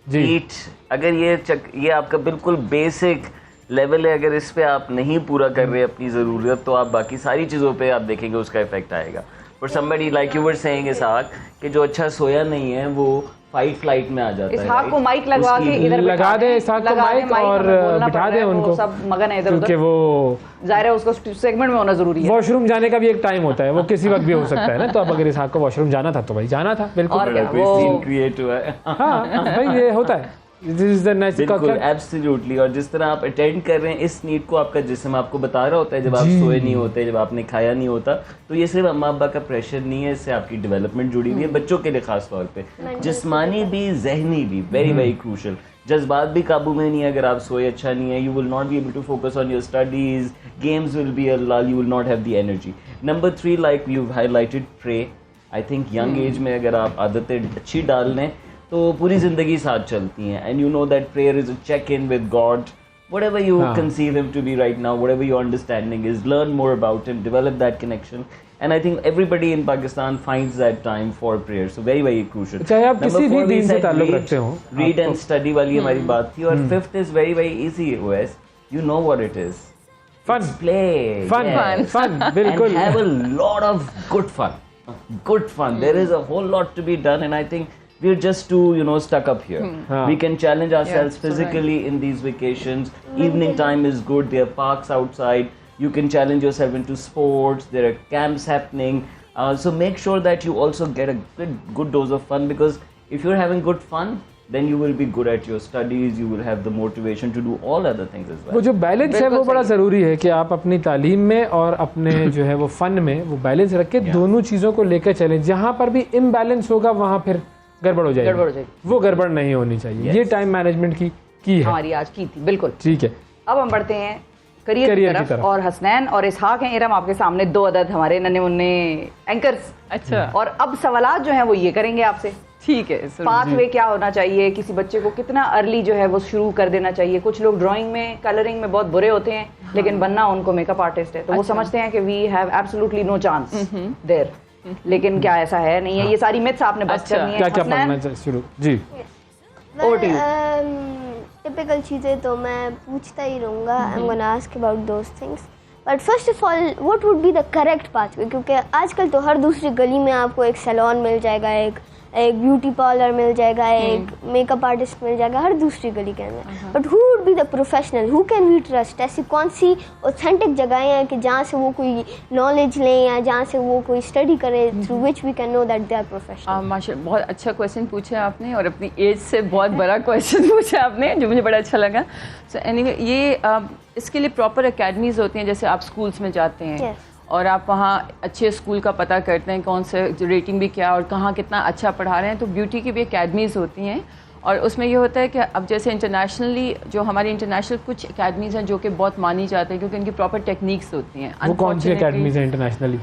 ईट। अगर ये आपका बिल्कुल बेसिक लेवल है, अगर इस पे आप नहीं पूरा कर रहे अपनी ज़रूरत, तो आप बाकी सारी चीज़ों पे आप देखेंगे उसका इफेक्ट आएगा। For somebody like you were saying Ishaq कि जो अच्छा सोया नहीं है वो फाइट फ्लाइट में आ जाता है। इसहाक को माइक लगवा के इधर लगा दे, इसहाक को माइक और बिठा दे उनको, सब मगन है इधर क्योंकि उधर। वो जाहिर है उसको सेगमेंट में होना जरूरी है। वॉशरूम जाने का भी एक टाइम होता है, वो किसी वक्त भी हो सकता है ना। तो अब अगर इसहाक को वॉशरूम जाना था तो भाई जाना था, बिल्कुल। और क्या, कोई सीन क्रिएट हुआ है। हाँ भाई, ये होता है, बिल्कुल एब्सोल्युटली। और जिस तरह आप अटेंड कर रहे हैं इस नीड को, आपका जिस्म आपको बता रहा होता है जब आप सोए नहीं होते, जब आपने खाया नहीं होता, तो ये सिर्फ अम्मा अब्बा का प्रेशर नहीं है, इससे आपकी डेवलपमेंट जुड़ी हुई है, बच्चों के लिए खास तौर पे, जिस्मानी भी जहनी भी, वेरी वेरी क्रूशल। जज्बात भी काबू में नहीं है अगर आप सोए अच्छा नहीं है, you will not be able to focus on your studies, games will be a lull, you will not have the energy. Number 3, like you highlighted, pray. I think young age में अगर आप आदतें अच्छी डाल लें तो पूरी ज़िंदगी साथ चलती हैं। And you know that prayer is a check in with God, whatever you conceive him to be right now, whatever your understanding is, learn more about him, develop that connection, and I think everybody in Pakistan finds that time for prayer, so very very crucial. चाहे आप किसी भी दीन से ताल्लुक रखते हो, read and study वाली हमारी बात थी। और 5th is very very easy, OS, you know what it is, fun, play, fun, बिल्कुल, and have a lot of good fun. There is a whole lot to be done, and I think we're just too stuck up here. We can challenge ourselves physically in these vacations. Evening time is good, there are parks outside, you can challenge yourself into sports, there are camps happening, so make sure that you also get a good dose of fun, because if you're having good fun then you will be good at your studies, you will have the motivation to do all other things as well. वो जो बैलेंस है वो बड़ा ज़रूरी है कि आप अपनी तालीम में और अपने जो है वो फ़न में वो बैलेंस रख के दोनों चीज़ों को लेकर चलें। जहाँ पर भी इम्बैलेंस होगा वहाँ फिर गड़बड़ हो जाएगी, वो गड़बड़ नहीं होनी चाहिए। ये टाइम मैनेजमेंट की है, हमारी आज की थी, बिल्कुल ठीक है। अब हम बढ़ते हैं करियर की तरफ। और हसनैन और इसहाक हैं इरम आपके सामने, 2 अदद हमारे नन्हे मुन्ने एंकर्स। अच्छा, और अब सवालात जो हैं वो ये करेंगे आपसे, ठीक है। पाथवे क्या होना चाहिए, किसी बच्चे को कितना अर्ली जो है वो शुरू कर देना चाहिए। कुछ लोग ड्राइंग में, कलरिंग में बहुत बुरे होते हैं, लेकिन बनना उनको मेकअप आर्टिस्ट है, तो वो समझते हैं कि we have absolutely no chance there, लेकिन क्या ऐसा है नहीं है? ये सारी मिथ्स आपने बस करनी है। क्या क्या पढ़ना चाहिए शुरू जी? टिपिकल चीज़ें तो मैं पूछता ही रहूँगा, I am gonna ask about those things, but first of all what would be the correct pathway, क्योंकि आजकल तो हर दूसरी गली में आपको एक सैलून मिल जाएगा, एक ब्यूटी पार्लर मिल जाएगा, एक मेकअप आर्टिस्ट मिल जाएगा हर दूसरी गली के अंदर, but who would be the professional, who can we trust? ऐसी कौन सी ऑथेंटिक जगहें हैं कि जहाँ से वो कोई नॉलेज लें या जहाँ से वो कोई स्टडी करें, through which we can know that they are professional? माशाल्लाह, बहुत अच्छा क्वेश्चन पूछा आपने, और अपनी एज से बहुत बड़ा क्वेश्चन पूछा आपने, जो मुझे बड़ा अच्छा लगा। सो एनीवे, ये इसके लिए प्रॉपर एकेडमीज़ होती हैं, जैसे आप स्कूल्स में जाते हैं और आप वहाँ अच्छे स्कूल का पता करते हैं, कौन से रेटिंग भी क्या और कहाँ कितना अच्छा पढ़ा रहे हैं, तो ब्यूटी की भी एकेडमीज़ होती हैं। और उसमें ये होता है कि अब जैसे इंटरनेशनली, जो हमारी इंटरनेशनल कुछ एकेडमीज़ हैं जो कि बहुत मानी जाती हैं, क्योंकि इनकी प्रॉपर टेक्निक्स होती हैं। वो कौन सी एकेडमीज़ हैं इंटरनेशनली?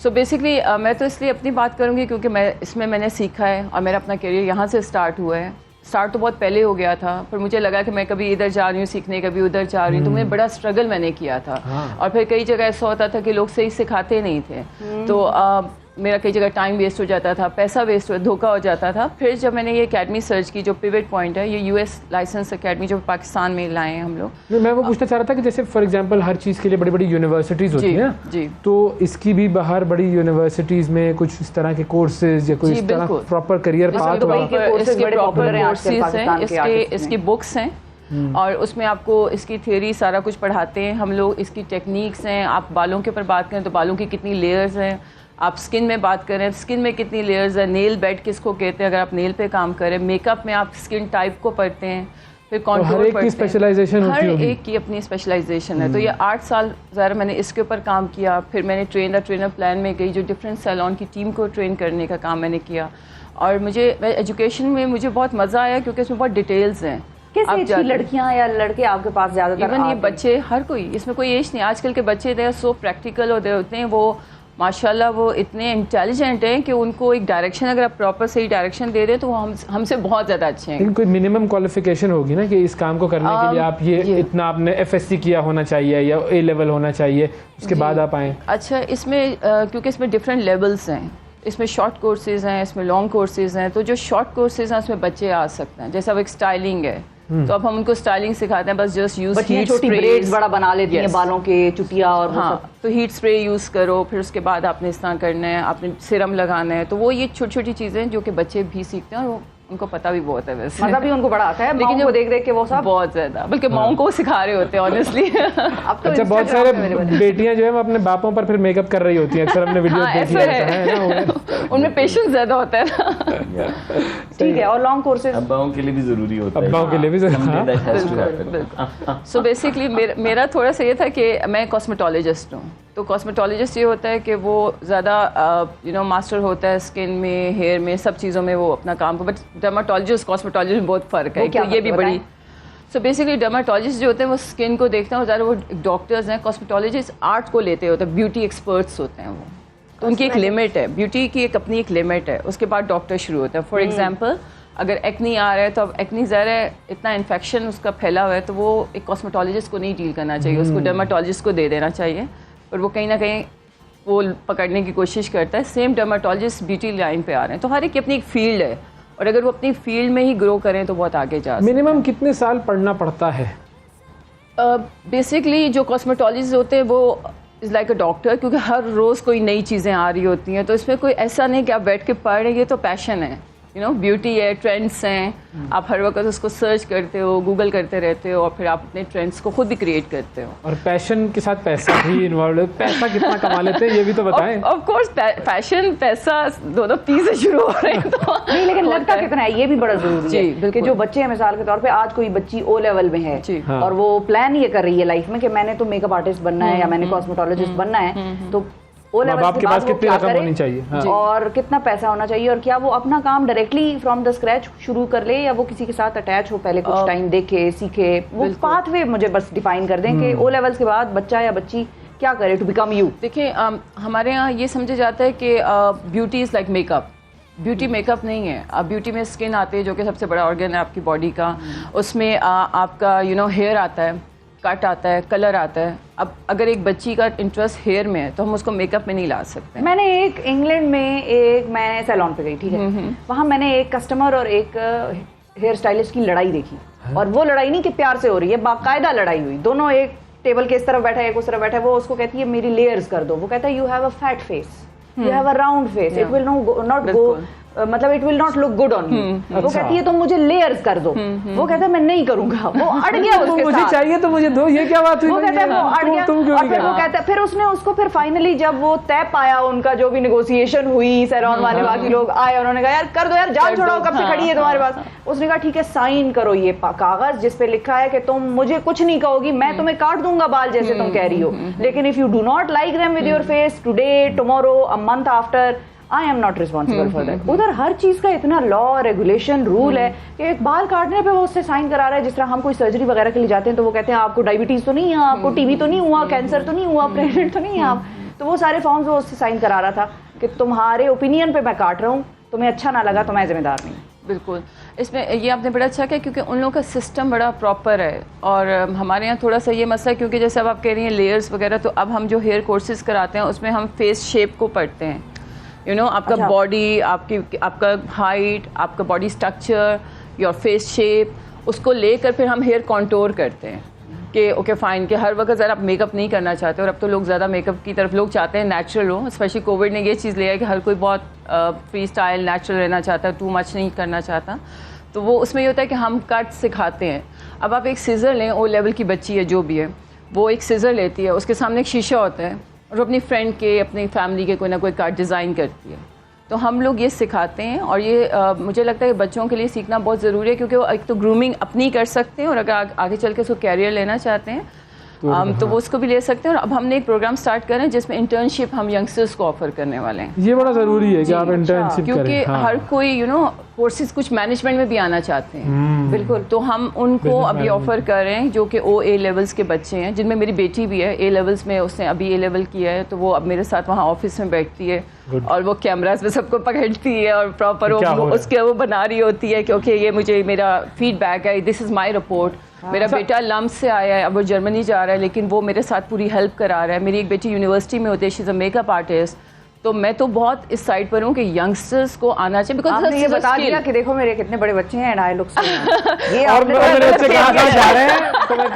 सो बेसिकली मैं तो इसलिए अपनी बात करूँगी क्योंकि मैंने सीखा है और मेरा अपना करियर यहाँ से स्टार्ट हुआ है। स्टार्ट तो बहुत पहले हो गया था, पर मुझे लगा कि मैं कभी इधर जा रही हूँ सीखने, कभी उधर जा रही हूँ, तो मुझे बड़ा स्ट्रगल मैंने किया था। और फिर कई जगह ऐसा होता था कि लोग सही सिखाते नहीं थे, तो मेरा कई जगह टाइम वेस्ट हो जाता था, पैसा वेस्ट हो, धोखा हो जाता था। फिर जब मैंने ये एकेडमी सर्च की, जो पिवट पॉइंट है, ये यूएस लाइसेंस एकेडमी जो पाकिस्तान में लाए हैं हम लोग। नहीं, मैं वो पूछना चाह रहा था कि जैसे फॉर एग्जांपल हर चीज़ के लिए बड़ी बड़ी यूनिवर्सिटीज़ होती हैं जी, तो इसकी भी बाहर बड़ी यूनिवर्सिटीज़ में कुछ इस तरह के कोर्सेज या कोई इस तरह प्रॉपर करियर पाथ इसकी बुक्स हैं और उसमें आपको इसकी थ्योरी सारा कुछ पढ़ाते हैं हम लोग। इसकी टेक्निक्स हैं, आप बालों के ऊपर बात करें तो बालों की कितनी लेयर्स हैं, आप स्किन में बात करें स्किन में कितनी लेयर्स है, नेल बेड किसको कहते हैं अगर आप नेल पे काम करें, मेकअप में आप स्किन टाइप को पढ़ते हैं, फिर कॉन्टूर हर एक की स्पेशलाइजेशन होती होगी, हर एक की अपनी स्पेशलाइजेशन है। तो ये 8 साल ज़रा मैंने इसके ऊपर काम किया। फिर मैंने ट्रेनर प्लान में गई, जो डिफरेंट सैलून की टीम को ट्रेन करने का काम मैंने किया। और मुझे एजुकेशन में मुझे बहुत मज़ा आया क्योंकि इसमें बहुत डिटेल्स हैं। किस एज की लड़कियां या लड़के आपके पास ज़्यादातर? इवन ये बच्चे, हर कोई, इसमें कोई एज नहीं। आजकल के बच्चे दे सो प्रैक्टिकल होते हैं, वो माशाल्लाह वो इतने इंटेलिजेंट हैं कि उनको एक डायरेक्शन अगर आप प्रॉपर सही डायरेक्शन दे रहे हैं तो वो हमसे बहुत ज़्यादा अच्छे हैं। लेकिन कोई मिनिमम क्वालिफिकेशन होगी ना कि इस काम को करने के लिए आप ये इतना आपने FSC किया होना चाहिए या A लेवल होना चाहिए, उसके बाद आप आएँ? अच्छा, इसमें क्योंकि इसमें डिफरेंट लेवल्स हैं, इसमें शॉर्ट कोर्सेज़ हैं, इसमें लॉन्ग कोर्सेज़ हैं। तो जो शॉर्ट कोर्सेज़ हैं उसमें बच्चे आ सकते हैं। जैसे अब एक स्टाइलिंग है तो अब हम उनको स्टाइलिंग सिखाते हैं, बस जस्ट यूज हीट छोटी ब्रेड्स बड़ा बना लेती हैं बालों के, चुटिया और हाँ, तो हीट स्प्रे यूज़ करो, फिर उसके बाद आपने इस तरह करना है, आपने सिरम लगाना है। तो वो ये छोटी छोटी चीज़ें जो कि बच्चे भी सीखते हैं और उनको पता भी बहुत है वैसे। मज़ा भी उनको बड़ा आता है, लेकिन जो देख के वो सब बहुत ज़्यादा, बल्कि माओं को सिखा रहे होते हैं ऑनेस्टली। अब तो अच्छा, बहुत सारे बेटियां जो है वो अपने बापों पर फिर मेकअप कर रही होती हैं, अक्सर हमने वीडियो देखी है, उनमें पेशेंस ज़्यादा होता है ना। ठीक है, और लॉन्ग कोर्सेज अब्बाओं के लिए भी ज़रूरी होता है। अब्बाओं के लिए भी ज़रूरी। सो बेसिकली मेरा थोड़ा सा ये था कि मैं कॉस्मेटोलॉजिस्ट हूँ। तो कॉस्मेटोलॉजिस्ट ये होता है कि वो ज़्यादा मास्टर होता है स्किन में, हेयर में, सब चीज़ों में वो अपना काम को। बट डर्माटोलॉजिस्ट कॉस्मेटोलॉजिस्ट में बहुत फ़र्क है, तो ये भी बड़ी। सो बेसिकली डर्माटोलॉजिस्ट जो होते हैं वो स्किन को देखते हैं और ज़्यादा वो डॉक्टर्स हैं। कॉस्मेटोलॉजिस्ट आर्ट को लेते होते हैं, ब्यूटी एक्सपर्ट्स होते हैं वो, तो उनकी एक लिमिट है, ब्यूटी की अपनी एक लिमिट है, उसके बाद डॉक्टर शुरू होते हैं। फॉर एग्जाम्पल अगर एक्नी आ रहा है तो अब एक्नी ज़ाहिर है इतना इन्फेक्शन उसका फैला हुआ है तो वो एक कॉस्मेटोलॉजिस्ट को नहीं डील करना चाहिए, उसको डर्माटोलॉजिस्ट को दे देना चाहिए। और वो कहीं ना कहीं वो पकड़ने की कोशिश करता है। सेम डर्माटोलॉजिस्ट ब्यूटी लाइन पे आ रहे हैं, तो हर एक की अपनी एक फील्ड है और अगर वो अपनी फील्ड में ही ग्रो करें तो बहुत आगे जा सकते हैं। मिनिमम कितने साल पढ़ना पड़ता है? बेसिकली जो कॉस्मेटोलॉजिस्ट होते हैं वो इज़ लाइक अ डॉक्टर, क्योंकि हर रोज़ कोई नई चीज़ें आ रही होती हैं, तो इसमें कोई ऐसा नहीं कि आप बैठ के पढ़ रहे हैं, ये तो पैशन है, यू नो, ब्यूटी है, ट्रेंड्स हैं, आप हर वक्त उसको सर्च करते हो, गूगल करते रहते हो और फिर आप अपने ट्रेंड्स को खुद भी क्रिएट करते हो। और पैशन के साथ पैसा भी इन्वॉल्व है, पैसा कितना कमा लेते हैं ये भी तो बताएं। ऑफ कोर्स पैशन पैसा दोनों पी से शुरू हो रहे हैं तो नहीं, लेकिन लगता कितना है ये भी बड़ा जरूरी है। बल्कि जो बच्चे हैं, मिसाल के तौर पे आज कोई बच्ची O लेवल में है और वो प्लान ये कर रही है लाइफ में कि मैंने तो मेकअप आर्टिस्ट बनना है या मैंने कॉस्मेटोलॉजिस्ट बनना है, तो O लेवल के पास कितनी रकम होनी चाहिए और कितना पैसा होना चाहिए और क्या वो अपना काम डायरेक्टली फ्रॉम द स्क्रैच शुरू कर ले या वो किसी के साथ अटैच हो, पहले कुछ टाइम देखे, सीखे, वो पाथवे मुझे बस डिफाइन कर दें कि O लेवल्स के बाद बच्चा या बच्ची क्या करे टू बिकम यू। देखिए हमारे यहाँ ये समझा जाता है कि beauty is like makeup. Beauty makeup नहीं है। अब ब्यूटी में स्किन आती है जो कि सबसे बड़ा ऑर्गन है आपकी बॉडी का, उसमें आपका हेयर आता है, कट आता है, कलर आता है। अब अगर एक बच्ची का इंटरेस्ट हेयर में है तो हम उसको मेकअप में नहीं ला सकते। मैंने एक इंग्लैंड में मैं सैलून पे गई, ठीक है, वहाँ मैंने एक कस्टमर और एक हेयर स्टाइलिस्ट की लड़ाई देखी और वो लड़ाई नहीं कि प्यार से हो रही है, बाकायदा लड़ाई हुई। दोनों एक टेबल के इस तरफ बैठा है, एक उस तरफ बैठा है। वो उसको कहती है मेरी लेयर्स कर दो, वो कहता है you have a fat face, you have a round face, it will not go, मतलब it will not look good on you. वो कहती है तुम मुझे लेयर्स कर दो, वो कहता है मैं नहीं करूंगा। वो अड़ गया उसके मुझे चाहिए तो मुझे दो, ये क्या बात हुई? वो कहता है वो अड़ गया और फिर वो कहता है, फिर उसने उसको फिर फाइनली जब वो तय पाया, उनका जो भी नेगोशिएशन हुई, सैलून वाले बाकी लोग आए, उन्होंने कहा यार कर दो यार, जान छोड़ो, कब से खड़ी है तुम्हारे पास। उसने कहा ठीक है साइन करो ये कागज जिस पे लिखा है कि तुम मुझे कुछ नहीं कहोगी, मैं तुम्हें काट दूंगा बाल जैसे तुम कह रही हो, लेकिन if you do not like them with your face today, tomorrow, a month after, I am not responsible for that. उधर हर चीज का इतना लॉ, रेगुलेशन, रूल है कि एक बाल काटने पे वो उससे साइन करा रहा है। जिस तरह हम कोई सर्जरी वगैरह के लिए जाते हैं तो वो कहते हैं आपको डायबिटीज तो नहीं है, आपको टीबी तो नहीं हुआ, कैंसर तो नहीं हुआ, प्रेग्नेंट तो नहीं है आप, तो वो सारे फॉर्म्स वो उससे साइन करा रहा था कि तुम्हारे ओपिनियन पे मैं काट रहा हूँ, तुम्हें अच्छा ना लगा तो मैं जिम्मेदार नहीं। बिल्कुल, इसमें ये आपने बड़ा अच्छा किया क्योंकि उन लोगों का सिस्टम बड़ा प्रॉपर है और हमारे यहाँ थोड़ा सा ये मसला है क्योंकि जैसे अब आप कह रही हैं लेयर्स वगैरह, तो अब हम जो हेयर कोर्सेज कराते हैं उसमें हम फेस शेप को पढ़ते हैं। आपका बॉडी, आपका हाइट, आपका body structure, your face shape, उसको लेकर फिर हम हेयर कॉन्टोर करते हैं कि ओके फाइन कि हर वक्त ज़रा आप मेकअप नहीं करना चाहते, और अब तो लोग ज़्यादा मेकअप की तरफ लोग चाहते हैं नेचुरल हो। स्पेशली कोविड ने ये चीज़ लिया है कि हर कोई बहुत फ्री स्टाइल नेचुरल रहना चाहता है, टू मच नहीं करना चाहता। तो वो उसमें ये होता है कि हम कट सिखाते हैं। अब आप एक सीज़र लें, ओ लेवल की बच्ची है जो भी है, वो एक सीज़र लेती है, उसके सामने एक शीशा होता है और वो अपनी फ्रेंड के, अपनी फैमिली के कोई ना कोई कट डिज़ाइन करती है। तो हम लोग ये सिखाते हैं, और ये मुझे लगता है कि बच्चों के लिए सीखना बहुत ज़रूरी है, क्योंकि वो एक तो ग्रूमिंग अपनी कर सकते हैं, और अगर आगे चल के उसको कैरियर लेना चाहते हैं तो वो उसको भी ले सकते हैं। और अब हमने एक प्रोग्राम स्टार्ट करें जिसमें इंटर्नशिप हम यंगस्टर्स को ऑफर करने वाले हैं। ये बड़ा ज़रूरी है कि आप इंटर्नशिप करें, क्योंकि हर कोई कोर्सेज कुछ मैनेजमेंट में भी आना चाहते हैं। बिल्कुल, तो हम उनको अभी ऑफर कर रहे हैं जो कि OA लेवल्स के बच्चे हैं, जिनमें मेरी बेटी भी है A लेवल्स में, उसने अभी A लेवल किया है, तो वो अब मेरे साथ वहाँ ऑफिस में बैठती है और वो कैमरास में सबको पकड़ती है और प्रॉपर वो बना रही होती है, क्योंकि ये मुझे मेरा फीडबैक है, दिस इज़ माई रिपोर्ट। मेरा बेटा लम्ब से आया है, अब वो जर्मनी जा रहा है, लेकिन वो मेरे साथ पूरी हेल्प करा रहा है। मेरी एक बेटी यूनिवर्सिटी में होती है, she is a makeup artist. तो मैं तो बहुत इस साइड पर हूँ कि यंगस्टर्स को आना चाहिए, बिकॉज़ आपने ये बता दिया कि देखो मेरे कितने बड़े बच्चे हैं एंड आई लुक सो ये और मेरे बच्चे कहाँ जा रहे हैं, तो मैं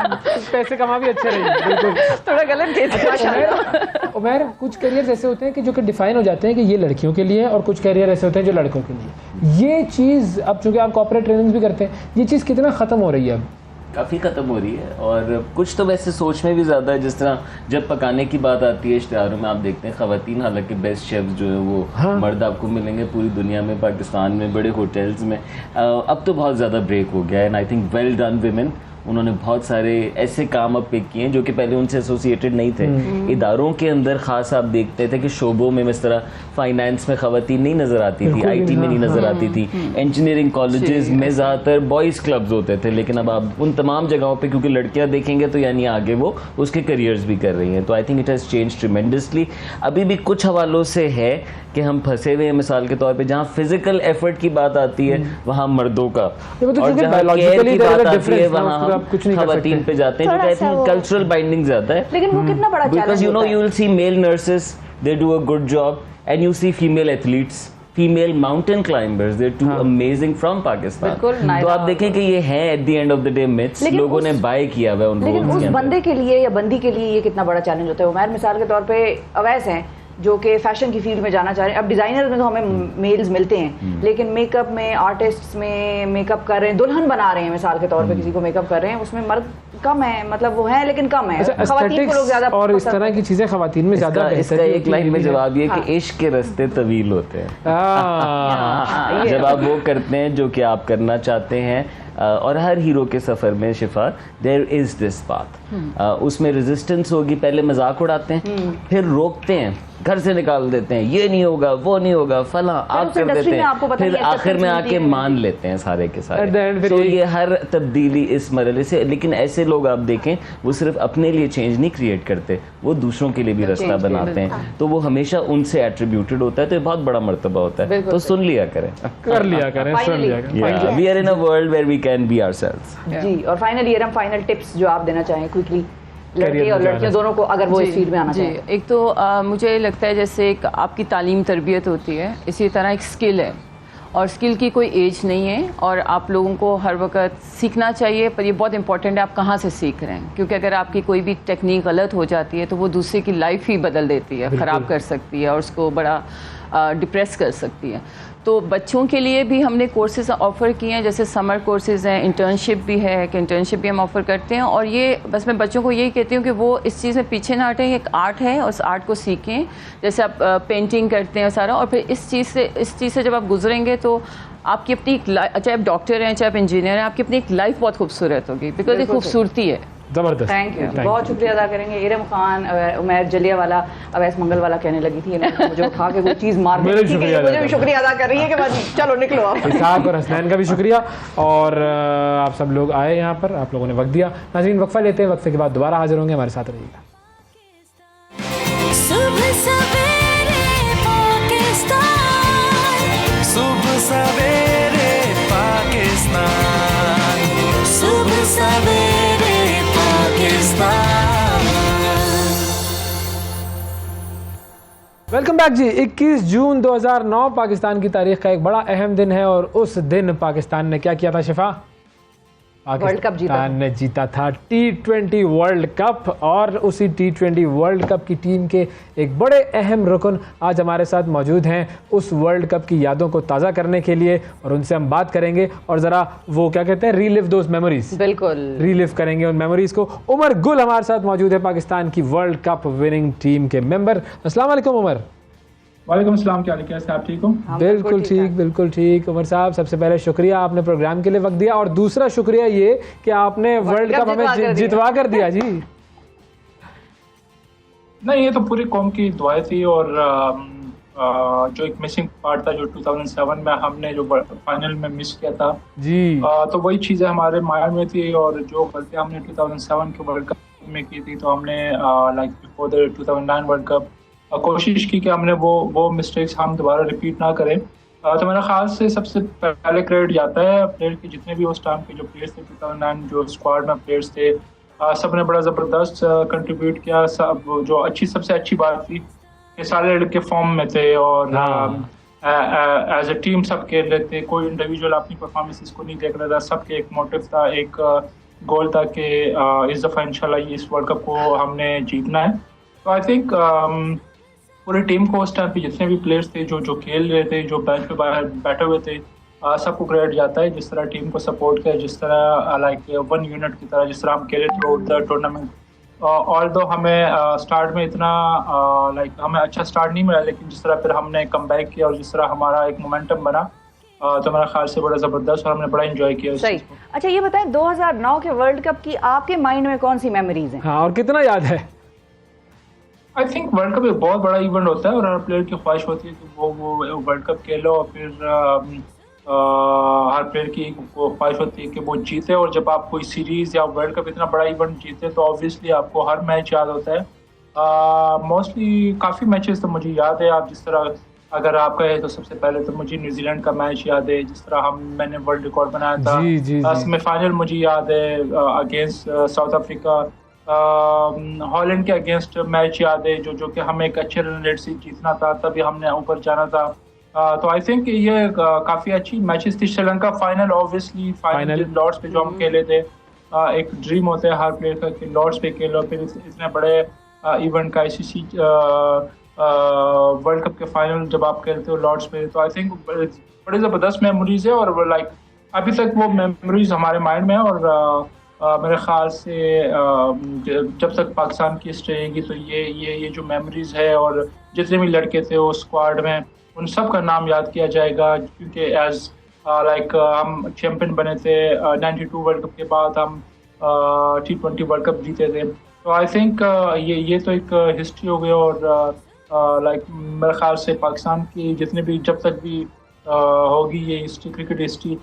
पैसे कमा भी अच्छे रहे। बिल्कुल थोड़ा गलत केस। उमैर, कुछ करियर ऐसे होते हैं कि जो कि डिफाइन हो जाते हैं कि ये लड़कियों के लिए, और कुछ करियर ऐसे होते हैं जो लड़कों के लिए। ये चीज़ अब चूँकि आप कॉर्पोरेट ट्रेनिंग भी करते हैं, ये चीज़ कितना ख़त्म हो रही है अब? काफ़ी ख़त्म हो रही है, और कुछ तो वैसे सोच में भी ज़्यादा है। जिस तरह जब पकाने की बात आती है इश्तिहारों में, आप देखते हैं ख़वातीन, हालांकि बेस्ट शेफ्स जो है वो मर्द आपको मिलेंगे पूरी दुनिया में, पाकिस्तान में बड़े होटल्स में। अब तो बहुत ज़्यादा ब्रेक हो गया है, and I think well done women. उन्होंने बहुत सारे ऐसे काम अब पिक किए हैं जो कि पहले उनसे एसोसिएटेड नहीं थे। इदारों के अंदर ख़ास आप देखते थे कि शोबों में इस तरह फाइनेंस में ख़वातीन नहीं नज़र आती थी, IT में नहीं नज़र आती थी, इंजीनियरिंग कॉलेजेस में ज़्यादातर बॉयज़ क्लब्स होते थे। लेकिन अब आप उन तमाम जगहों पे क्योंकि लड़कियां देखेंगे तो यानी आगे वो उसके करियर्स भी कर रही हैं। तो I think it has change tremendously. अभी भी कुछ हवालों से है कि हम फंसे हुए हैं, मिसाल के तौर पे जहाँ फिजिकल एफर्ट की बात आती है वहाँ मर्दों का, और जहाँ केयर की बात आती है वहाँ हम ख़वातीन पे जाते हैं, जो कहते हैं कल्चरल बाइंडिंग ज़्यादा है। लेकिन वो कितना बड़ा challenge because you will see male nurses, they do a good job, and you see female athletes, female mountain climbers, they too amazing from Pakistan. तो आप देखें कि ये है at the end of the day myths, लोगों ने बाय किया हुआ है उन लेकिन उस बंदे के लिए या बंदी के लिए ये कितना बड़ा चैलेंज होता है। उमैर मिसाल के तौर पे अवैस हैं जो कि फैशन की फील्ड में जाना चाह रहे हैं। अब डिज़ाइनर में तो हमें मेल्स मिलते हैं, लेकिन मेकअप में, आर्टिस्ट में मेकअप कर रहे हैं, दुल्हन बना रहे हैं मिसाल के तौर पे, किसी को मेकअप कर रहे हैं, उसमें मर्द कम है, मतलब वो है लेकिन कम है। ख़वातीन को लोग ज़्यादा और इस तरह की चीज़ें ख़वातीन में ज़्यादा। इसका एक लाइन में जवाब ये कि इश्क के रास्ते तवील होते हैं। जब आप वो करते हैं जो कि आप करना चाहते हैं, और हर हीरो के सफ़र में शिफा देयर इज़ दिस पाथ, उसमें रेजिस्टेंस होगी, पहले मजाक उड़ाते हैं, फिर रोकते हैं, घर से निकाल देते हैं, ये नहीं होगा, वो नहीं होगा, फला आप कर देते हैं, फिर आखिर में आके मान लेते हैं सारे के सारे। तो ये हर तब्दीली इस मरहले से। लेकिन ऐसे लोग आप देखें, वो सिर्फ अपने लिए चेंज नहीं क्रिएट करते, वो दूसरों के लिए भी रास्ता बनाते हैं, तो वो हमेशा उनसे एट्रीब्यूटेड होता है। तो ये बहुत बड़ा मर्तबा होता है, तो सुन लिया करें, कर लिया करें, सुन लिया करें। We are in a world where we can be ourselves. जी, और फाइनली ये फाइनल टिप्स जो आप देना चाहें क्विकली लड़के और लड़कियों दोनों को, अगर वो इस फील्ड में आना चाहिए। एक तो मुझे लगता है जैसे एक आपकी तालीम तरबियत होती है, इसी तरह एक स्किल है, और स्किल की कोई एज नहीं है, और आप लोगों को हर वक्त सीखना चाहिए। पर ये बहुत इंपॉर्टेंट है आप कहाँ से सीख रहे हैं, क्योंकि अगर आपकी कोई भी टेक्निक गलत हो जाती है तो वो दूसरे की लाइफ ही बदल देती है, ख़राब कर सकती है और उसको बड़ा डिप्रेस कर सकती है। तो बच्चों के लिए भी हमने कोर्सेज ऑफ़र किए हैं, जैसे समर कोर्सेज़ हैं, इंटर्नशिप भी है कि इंटर्नशिप भी हम ऑफ़र करते हैं। और ये बस मैं बच्चों को यही कहती हूँ कि वो इस चीज़ में पीछे ना हटें, एक आर्ट है और उस आर्ट को सीखें। जैसे आप पेंटिंग करते हैं सारा, और फिर इस चीज़ से जब आप गुजरेंगे तो आपकी अपनी एक चाहे आप डॉक्टर हैं, चाहे आप इंजीनियर हैं, आपकी अपनी एक लाइफ बहुत खूबसूरत होगी, बिकॉज ये खूबसूरती है। जबरदस्त, थैंक यू, बहुत शुक्रिया अदा करेंगे। इरम खान, उमैर जलियावाला, अवैस मंगल वाला कहने लगी थी, मुझे उठा के कोई चीज़ मार दी, मुझे भी शुक्रिया अदा कर रही है कि बस चलो निकलो आप। इसाक और हसनैन का भी शुक्रिया, और आप सब लोग आए यहाँ पर, आप लोगों ने वक्त दिया। नाज़रीन, वक्फा लेते हैं, वक्फे के बाद दोबारा हाजिर होंगे, हमारे साथ रहिएगा। सुबह सवेरे पाकिस्तान, सुबह सवेरे पाकिस्तान, सुबह सवेरे पाकिस्तान। वेलकम बैक जी। 21 जून 2009 पाकिस्तान की तारीख का एक बड़ा अहम दिन है और उस दिन पाकिस्तान ने क्या किया था शिफा? वर्ल्ड कप जीता। पाकिस्तान ने जीता था T20 वर्ल्ड कप और उसी T20 वर्ल्ड कप की टीम के एक बड़े अहम रुकन आज हमारे साथ मौजूद हैं उस वर्ल्ड कप की यादों को ताज़ा करने के लिए, और उनसे हम बात करेंगे और ज़रा वो क्या कहते हैं, रीलिव दोज मेमोरीज, बिल्कुल रीलिव करेंगे उन मेमोरीज को। उमर गुल हमारे साथ मौजूद है, पाकिस्तान की वर्ल्ड कप विनिंग टीम के मेंबर। अस्सलाम वालेकुम उमर। वालेकुम अस्सलाम, क्या हाल है, कैसे आप ठीक हो? बिल्कुल ठीक, बिल्कुल ठीक। उमर साहब, सबसे पहले शुक्रिया आपने प्रोग्राम के लिए वक्त दिया, और दूसरा शुक्रिया ये कि आपने वर्ल्ड कप हमें जितवा कर दिया जी। नहीं, ये तो पूरी कौम की दुआएं थी, और जो एक मिसिंग पार्ट था जो 2007 में हमने जो फाइनल में मिस किया था जी, तो वही चीज़ें हमारे माइंड में थी, और जो गलतियां हमने 2007 के वर्ल्ड कप में की थी, तो हमने like before the 2009 world cup कोशिश की कि हमने वो मिस्टेक्स हम दोबारा रिपीट ना करें। तो मेरा ख्याल से सबसे पहले क्रेडिट जाता है प्लेयर के, जितने भी उस टाइम के जो प्लेयर्स थे 2009 जो स्क्वाड में प्लेयर्स थे, सब ने बड़ा ज़बरदस्त कंट्रीब्यूट किया। सब जो सबसे अच्छी बात थी कि सारे लड़के फॉर्म में थे, और एज ए टीम सब खेल रहे थे, कोई इंडिविजुअल अपनी परफॉर्मेंसेस को नहीं देख रहा था, सबके एक मोटिव था, एक गोल था कि इस दफ़ा इंशाल्लाह इस वर्ल्ड कप को हमने जीतना है। तो आई थिंक पूरी टीम को उस टाइम पे जितने भी प्लेयर्स थे जो खेल रहे थे, जो बेंच पे बाहर बैठे हुए थे, सबको क्रेडिट जाता है जिस तरह टीम को सपोर्ट किया, जिस तरह लाइक वन यूनिट की तरह जिस तरह हम खेले थ्रू द टूर्नामेंट। ऑल्दो हमें स्टार्ट में इतना लाइक हमें अच्छा स्टार्ट नहीं मिला, लेकिन जिस तरह फिर हमने कम बैक किया और जिस तरह हमारा एक मोमेंटम बना, तो मेरा ख्याल से बड़ा ज़बरदस्त, और हमने बड़ा एंजॉय किया। सही। अच्छा ये बताएं, 2009 के वर्ल्ड कप की आपके माइंड में कौन सी मेमोरीज हैं? हाँ, और कितना याद है? आई थिंक वर्ल्ड कप एक बहुत बड़ा इवेंट होता है, और हर प्लेयर की ख्वाहिश होती है कि वो वर्ल्ड कप खेलो, और फिर हर प्लेयर की ख्वाहिश होती है कि वो जीते। और जब आप कोई सीरीज़ या वर्ल्ड कप इतना बड़ा इवेंट जीते, तो ऑब्वियसली आपको हर मैच याद होता है। मोस्टली काफ़ी मैचेस तो मुझे याद है। आप जिस तरह अगर आप कहे तो सबसे पहले तो मुझे न्यूजीलैंड का मैच याद है, जिस तरह मैंने वर्ल्ड रिकॉर्ड बनाया था। सेमीफाइनल मुझे याद है अगेंस्ट साउथ अफ्रीका। हॉलैंड के अगेंस्ट मैच याद है जो कि हमें एक अच्छे रन रेट से जीतना था, तभी हमने ऊपर जाना था। तो आई थिंक ये काफ़ी अच्छी मैचेस थी। Sri Lanka final, obviously final Lord's पे जो हम खेले थे, एक ड्रीम होता है हर प्लेयर का कि लॉर्ड्स पे खेलो, फिर इतने बड़े इवेंट का ICC वर्ल्ड कप के फाइनल जब आप खेलते हो लॉर्ड्स पे, तो आई थिंक बड़ी ज़बरदस्त मेमोरीज है, और लाइक अभी तक वो मेमोरीज हमारे माइंड में है। और मेरे ख्याल से जब तक पाकिस्तान की हिस्ट्री रहेगी, तो ये जो मेमोरीज है, और जितने भी लड़के थे उस स्क्वाड में, उन सब का नाम याद किया जाएगा, क्योंकि एज लाइक हम चैम्पियन बने थे 92 वर्ल्ड कप के बाद, हम T20 वर्ल्ड कप जीते थे। तो आई थिंक ये तो एक हिस्ट्री हो गई, और लाइक मेरे ख्याल से पाकिस्तान की जितने भी जब तक भी होगी ये हिस्ट्री, क्रिकेट हिस्ट्री,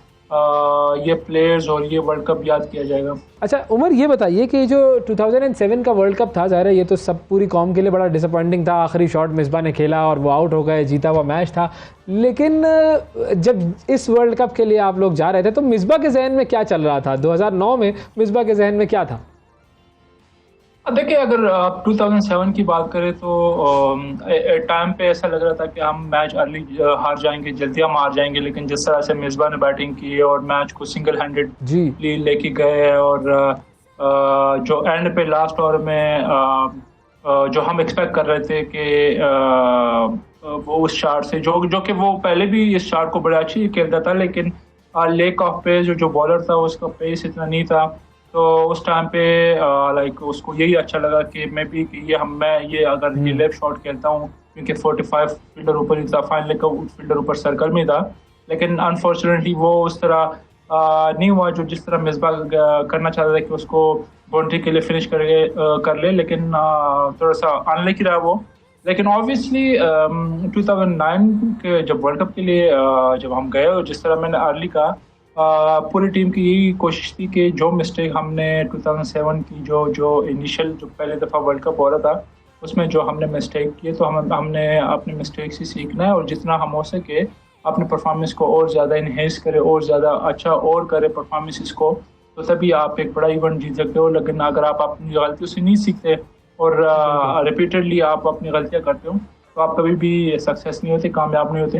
ये प्लेयर्स और ये वर्ल्ड कप याद किया जाएगा। अच्छा उमर, ये बताइए कि जो 2007 का वर्ल्ड कप था, ज़ाहिर है ये तो सब पूरी कौम के लिए बड़ा डिसअपॉइंटिंग था। आखिरी शॉट मिसबा ने खेला और वो आउट हो गए, जीता हुआ मैच था। लेकिन जब इस वर्ल्ड कप के लिए आप लोग जा रहे थे, तो मिसबा के जहन में क्या चल रहा था? 2009 में मिसबा के जहन में क्या था? देखिए, अगर आप 2007 की बात करें तो टाइम पे ऐसा लग रहा था कि हम मैच अर्ली हार जाएंगे, जल्दी हम हार जाएंगे, लेकिन जिस तरह से मिसबा ने बैटिंग की और मैच को सिंगल हैंडेडली लेके गए, और जो एंड पे लास्ट ओवर में जो हम एक्सपेक्ट कर रहे थे कि वो उस शॉट से जो कि वो पहले भी इस शॉट को बड़ा अच्छी खेलता था, लेकिन लेक ऑफ पेस जो बॉलर था उसका पेस इतना नहीं था, तो उस टाइम पे लाइक उसको यही अच्छा लगा कि मैं भी ये अगर ये लेफ्ट शॉट खेलता हूँ, क्योंकि 45 फील्डर ऊपर ही था, फाइनल का फील्डर ऊपर सर्कल में था, लेकिन अनफॉर्चुनेटली वो उस तरह नहीं हुआ जो जिस तरह मिसबा करना चाहता था कि उसको बाउंड्री के लिए फिनिश कर ले, लेकिन थोड़ा सा अनलकी रहा वो। लेकिन ऑब्वियसली 2009 के जब वर्ल्ड कप के लिए जब हम गए, और जिस तरह मैंने अर्ली कहा, पूरी टीम की यही कोशिश थी कि जो मिस्टेक हमने 2007 की जो इनिशियल जो पहले दफ़ा वर्ल्ड कप हो रहा था उसमें जो हमने मिस्टेक किए, तो हमने अपने मिस्टेक से सीखना है, और जितना हम हो सके अपने परफॉर्मेंस को और ज़्यादा इन्हेंस करें और ज़्यादा अच्छा और करें परफॉर्मेंस को, तो तभी आप एक बड़ा इवेंट जीत सकते हो। लेकिन अगर आप अपनी गलतियों से नहीं सीखते और रिपीटेडली आप अपनी गलतियाँ करते हो, तो आप कभी भी सक्सेस नहीं होते, कामयाब नहीं होते।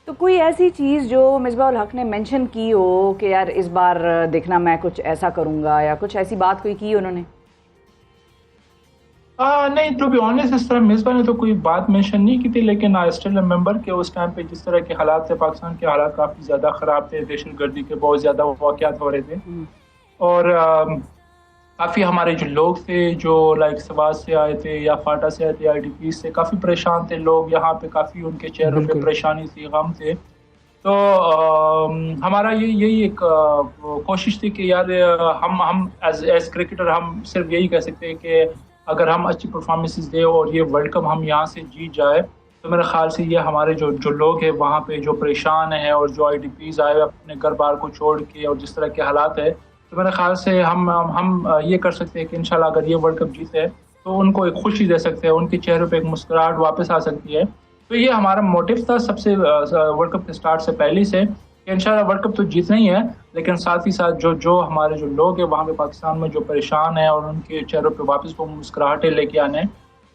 तो कोई ऐसी चीज़ जो मिसबाह उल हक ने मेंशन की हो कि यार इस बार देखना मैं कुछ ऐसा करूँगा, या कुछ ऐसी बात कोई की उन्होंने? नहीं, टू बी ऑनेस्ट इस तरह मिसबा ने तो कोई बात मेंशन नहीं की थी, लेकिन आई स्टिल रिमेंबर कि उस टाइम पे जिस तरह के हालात थे, पाकिस्तान के हालात काफ़ी ज़्यादा ख़राब थे, दहशतगर्दी के बहुत ज़्यादा वाक़यात हो रहे थे, और काफ़ी हमारे जो लोग थे जो लाइक सवात से आए थे या फाटा से आए थे, IDP से काफ़ी परेशान थे लोग यहाँ पे, काफ़ी उनके चेहरों पे परेशानी थी, गम थे। तो हमारा यही एक कोशिश थी कि यार हम एज क्रिकेटर हम सिर्फ यही कह सकते हैं कि अगर हम अच्छी परफॉर्मेंसेस दें और ये वर्ल्ड कप हम यहाँ से जीत जाए, तो मेरे ख्याल से ये हमारे जो लोग हैं वहाँ पे जो परेशान हैं और जो IDPs आए अपने घर बार को छोड़ के और जिस तरह के हालात है, तो मेरे ख्याल से हम ये कर सकते हैं कि इंशाल्लाह अगर ये वर्ल्ड कप जीते तो उनको एक खुशी दे सकते हैं, उनके चेहरों पे एक मुस्कुराहट वापस आ सकती है। तो ये हमारा मोटिव था सबसे वर्ल्ड कप के स्टार्ट से पहले से कि इंशाल्लाह वर्ल्ड कप तो जीतना ही है, लेकिन साथ ही साथ जो हमारे जो लोग हैं वहाँ पे पाकिस्तान में जो परेशान हैं और उनके चेहरों पे वापस वो मुस्कुराहटें लेके आने।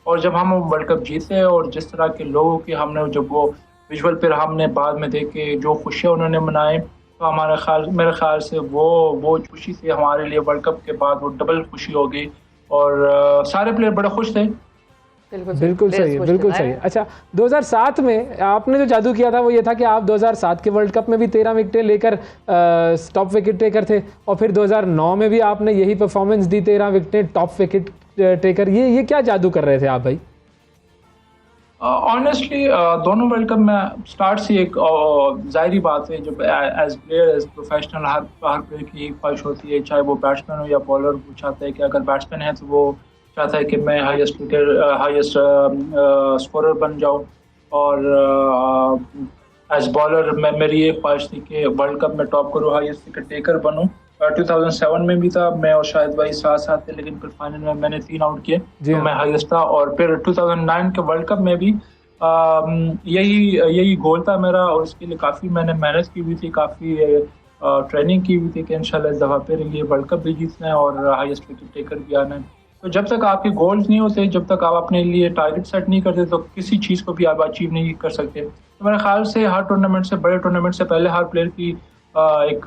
और जब हम वर्ल्ड कप जीते और जिस तरह के लोगों की हमने जब वो विजुअल पर हमने बाद में देखे जो खुशियाँ उन्होंने मनाए, तो मेरे ख्याल से वो खुशी थी हमारे लिए वर्ल्ड कप के बाद, वो डबल खुशी हो गई और सारे प्लेयर बड़े खुश थे। बिल्कुल सही, बिल्कुल सही। अच्छा, 2007 में आपने जो जादू किया था वो ये था कि आप 2007 के वर्ल्ड कप में भी 13 विकेटें लेकर टॉप विकेट टेकर थे, और फिर 2009 में भी आपने यही परफॉर्मेंस दी, 13 विकेटें टॉप विकेट टेकर। ये क्या जादू कर रहे थे आप भाई? ऑनेस्टली दोनों वर्ल्ड कप में स्टार्ट से एक ज़ाहिरी बात है, जब एज प्लेयर एज प्रोफेशनल हर प्लेयर की एक ख्वाहिश होती है, चाहे वो बैट्समैन हो या बॉलर, वो चाहता है कि अगर बैट्समैन है तो वो चाहता है कि मैं हाईएस्ट स्कोरर बन जाऊं, और एज बॉलर मेरी ये ख्वाहिश थी कि वर्ल्ड कप में टॉप करूँ, हाईएस्ट विकेट टेकर बनूं। 2007 में भी था, मैं और शायद भाई साथ थे, लेकिन फिर फाइनल में मैंने 3 आउट किए तो मैं हाईएस्ट था। और फिर 2009 के वर्ल्ड कप में भी यही गोल था मेरा, और उसके लिए काफ़ी मैंने मेहनत की हुई थी, काफ़ी ट्रेनिंग की हुई थी कि इंशाल्लाह इस दफ़ा फिर ये वर्ल्ड कप भी जीतना है और हाईएस्ट विकेट टेकर भी आना है। तो जब तक आपके गोल्स नहीं होते, जब तक आप अपने लिए टारगेट सेट नहीं करते, तो किसी चीज़ को भी आप अचीव नहीं कर सकते। तो मेरे ख्याल से हर टूर्नामेंट से, बड़े टूर्नामेंट से पहले हर प्लेयर की एक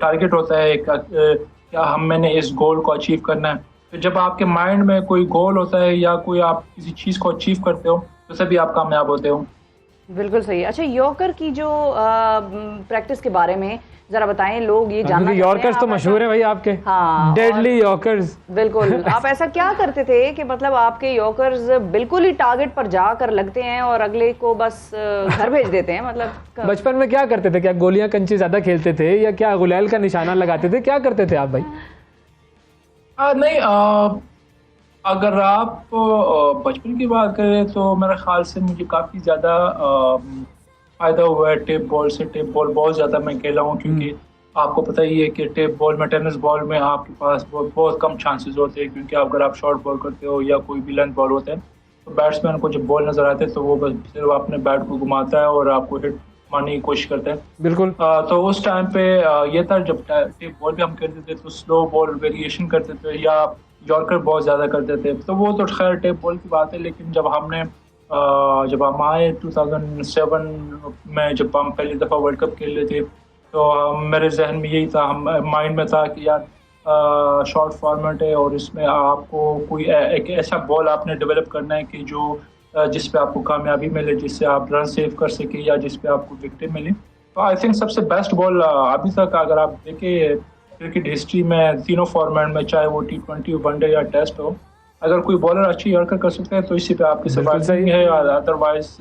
टारगेट होता है, क्या मैंने इस गोल को अचीव करना है। तो जब आपके माइंड में कोई गोल होता है या कोई आप किसी चीज़ को अचीव करते हो, तो तभी आप कामयाब होते हो। बिल्कुल सही। अच्छा, यॉर्कर की जो प्रैक्टिस के बारे में जरा बताएं, लोग ये जानना चाहते हैं। यॉर्कर्स तो मशहूर है भाई आपके, हाँ, डेडली यॉर्कर्स। बिल्कुल। आप ऐसा क्या करते थे कि मतलब आपके यॉर्कर्स बिल्कुल ही टारगेट पर जाकर लगते हैं और अगले को बस घर भेज देते हैं? मतलब बचपन में क्या करते थे? क्या गोलियां कंचे ज्यादा खेलते थे या क्या गुलाल का निशाना लगाते थे? क्या करते थे आप भाई? नहीं, अगर आप बचपन की बात करें तो मेरे ख्याल से मुझे काफ़ी ज़्यादा फ़ायदा हुआ है टेप बॉल से। टेप बॉल बहुत ज़्यादा मैं खेला हूँ, क्योंकि आपको पता ही है कि टेप बॉल में, टेनिस बॉल में आपके पास बहुत कम चांसेस होते हैं, क्योंकि अगर आप शॉर्ट बॉल करते हो या कोई भी लेंथ बॉल होते हैं, तो बैट्समैन को जब बॉल नज़र आते हैं तो वो बस सिर्फ अपने बैट को घुमाता है और आपको हिट मारने की कोशिश करते हैं। बिल्कुल। तो उस टाइम पे ये था, जब टेप बॉल भी हम करते थे तो स्लो बॉल वेरिएशन करते थे या यॉर्कर बहुत ज़्यादा करते थे। तो वो तो खैर टेप बॉल की बात है, लेकिन जब हम आए 2007 में, जब हम पहली दफ़ा वर्ल्ड कप खेल रहे थे, तो मेरे जहन में यही था, माइंड में था कि यार शॉर्ट फॉर्मेट है और इसमें आपको कोई एक ऐसा बॉल आपने डेवलप करना है कि जिस पे आपको कामयाबी मिले, जिससे आप रन सेव कर सके या जिस पे आपको विकेट मिले। तो आई थिंक सबसे बेस्ट बॉल अभी तक अगर आप देखें क्रिकेट हिस्ट्री में, तीनों फॉर्मेट में, चाहे वो T20 वनडे या टेस्ट हो, अगर कोई बॉलर अच्छी यॉर्कर कर सकता है तो इसी पे आपकी सवाल है। अदरवाइज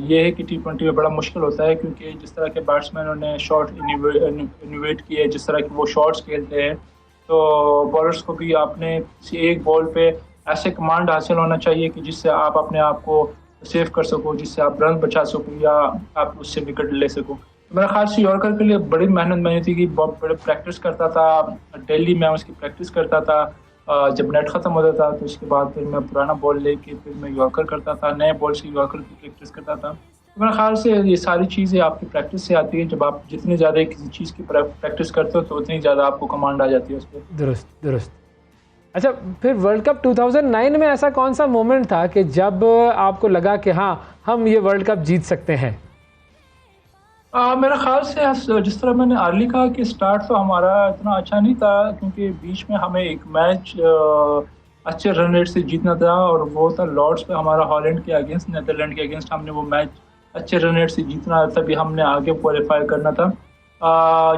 ये है कि T20 में बड़ा मुश्किल होता है, क्योंकि जिस तरह के बैट्समैनों ने शॉट इनोवेट किए, जिस तरह के वो शॉट्स खेलते हैं, तो बॉलर्स को भी आपने किसी एक बॉल पे ऐसे कमांड हासिल होना चाहिए कि जिससे आप अपने आप को सेव कर सको, जिससे आप रन बचा सको या आप उससे विकेट ले सको। तो मेरा ख्याल से यॉर्कर के लिए बड़ी मेहनत मैंने थी कि बहुत बड़े प्रैक्टिस करता था, दिल्ली में उसकी प्रैक्टिस करता था। जब नेट ख़त्म होता था तो उसके बाद फिर मैं पुराना बॉल लेके फिर मैं यॉर्कर करता था, नए बॉल से यॉर्कर की प्रैक्टिस करता था। तो मेरे ख्याल से ये सारी चीज़ें आपकी प्रैक्टिस से आती है। जब आप जितनी ज़्यादा किसी चीज़ की प्रैक्टिस करते हो तो उतनी ज़्यादा आपको कमांड आ जाती है उस पर। दुरुस्त दुरुस्त। अच्छा, फिर वर्ल्ड कप 2009 में ऐसा कौन सा मोमेंट था कि जब आपको लगा कि हाँ हम ये वर्ल्ड कप जीत सकते हैं? मेरा ख्याल से जिस तरह मैंने अर्ली कहा कि स्टार्ट तो हमारा इतना अच्छा नहीं था, क्योंकि बीच में हमें एक मैच अच्छे रन रेट से जीतना था और वो था लॉर्ड्स पे हमारा हॉलैंड के अगेंस्ट, नीदरलैंड के अगेंस्ट हमने वो मैच अच्छे रन रेट से जीतना, तभी हमने आगे क्वालिफाई करना था।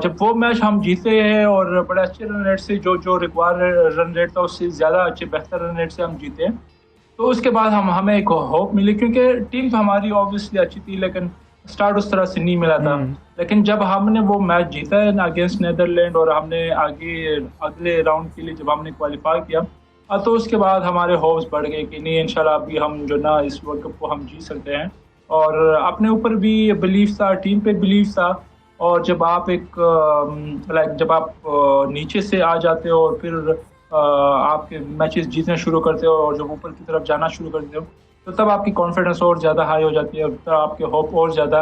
जब वो मैच हम जीते हैं और बड़े अच्छे रन रेट से, जो रिक्वायर रन रेट था उससे ज़्यादा अच्छे बेहतर रन रेट से हम जीते, तो उसके बाद हमें एक होप मिली, क्योंकि टीम तो हमारी ऑब्वियसली अच्छी थी लेकिन स्टार्ट उस तरह से नहीं मिला था। लेकिन जब हमने वो मैच जीता है अगेंस्ट नीदरलैंड और हमने आगे अगले राउंड के लिए जब हमने क्वालिफाई किया, तो उसके बाद हमारे होप्स बढ़ गए कि नहीं इंशाल्लाह अभी हम जो ना इस वर्ल्ड कप को हम जीत सकते हैं। और अपने ऊपर भी बिलीव था, टीम पे बिलीव था। और जब आप जब आप नीचे से आ जाते हो और फिर आपके मैचेस जीतना शुरू करते हो और जब ऊपर की तरफ जाना शुरू करते हो, तो तब आपकी कॉन्फिडेंस और ज़्यादा हाई हो जाती है, तब आपके होप और ज़्यादा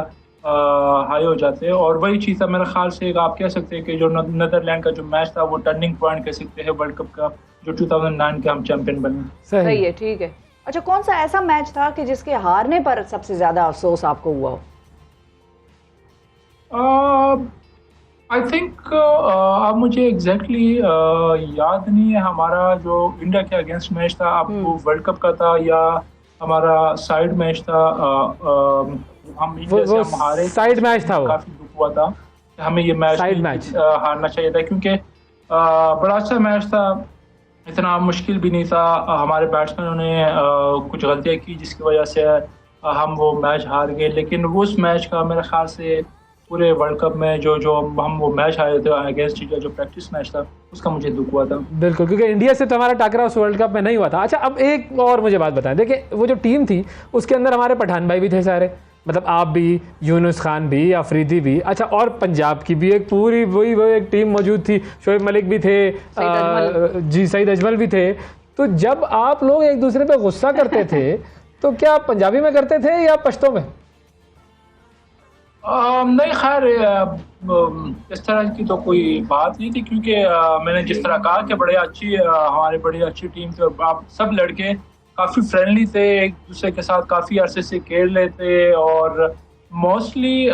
हाई हो जाते हैं। और वही चीज़ था मेरे ख्याल से, आप कह सकते हैं कि जो नीदरलैंड का जो मैच था वो टर्निंग पॉइंट कह सकते हैं वर्ल्ड कप का, जो 2009 के हम चैंपियन बने। सही है, ठीक है। अच्छा, कौन सा ऐसा मैच था कि जिसके हारने पर सबसे ज़्यादा अफसोस आपको हुआ हो? आई थिंक अब मुझे एग्जैक्टली याद नहीं है हमारा जो इंडिया के अगेंस्ट मैच था, अब वो वर्ल्ड कप का था या हमारा साइड मैच था। हम इंडिया से हम हारे, साइड मैच था, वो काफी दुख हुआ था कि हमें ये मैच हारना चाहिए था, क्योंकि बड़ा अच्छा मैच था, इतना मुश्किल भी नहीं था। हमारे बैट्समैनों ने कुछ गलतियाँ की जिसकी वजह से हम वो मैच हार गए। लेकिन उस मैच का मेरे ख्याल से पूरे वर्ल्ड कप में जो हम वो मैच हारे थे अगेंस्ट इंडिया, जो प्रैक्टिस मैच था, उसका मुझे दुख हुआ था। बिल्कुल, क्योंकि इंडिया से तो हमारा टकराव उस वर्ल्ड कप में नहीं हुआ था। अच्छा, अब एक और मुझे बात बताएं, देखिए वो जो टीम थी उसके अंदर हमारे पठान भाई भी थे सारे, मतलब आप भी, यूनुस खान भी, अफरीदी भी, अच्छा, और पंजाब की भी एक पूरी वही एक टीम मौजूद थी, शोएब मलिक भी थे, जी सईद अजमल भी थे। तो जब आप लोग एक दूसरे पे गुस्सा करते थे तो क्या पंजाबी में करते थे या पश्तो में? नहीं, खैर इस तरह की तो कोई बात नहीं थी, क्योंकि मैंने जिस तरह कहा कि हमारी बड़ी अच्छी टीम थी और आप सब लड़के काफ़ी फ्रेंडली थे, एक दूसरे के साथ काफ़ी अरसे से खेल रहे थे। और मोस्टली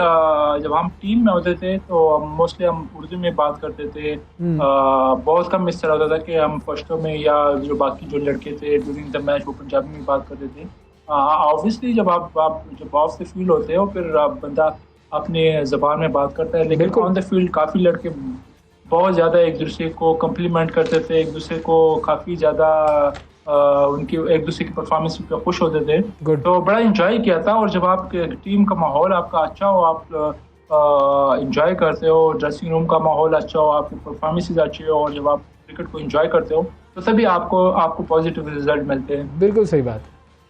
जब हम टीम में होते थे तो मोस्टली हम उर्दू में बात करते थे। बहुत कम इस तरह होता था कि हम पश्तो में या जो बाकी जो लड़के थे ड्यूरिंग द मैच वो पंजाबी में बात करते थे। ऑब्वियसली जब जब ऑफ द फील्ड होते हो फिर बंदा अपने ज़बान में बात करता है, लेकिन ऑन द फील्ड काफ़ी लड़के बहुत ज़्यादा एक दूसरे को कम्प्लीमेंट करते थे, एक दूसरे को काफ़ी ज़्यादा उनकी एक दूसरे की परफॉर्मेंस पे खुश होते थे। तो बड़ा इंजॉय किया था। और जब आपके टीम का माहौल आपका अच्छा हो, आप इंजॉय करते हो, ड्रेसिंग रूम का माहौल अच्छा हो, आपकी परफॉर्मेंस अच्छी हो, और जब आप क्रिकेट को इंजॉय करते हो तो तभी आपको पॉजिटिव रिजल्ट मिलते हैं। बिल्कुल सही बात,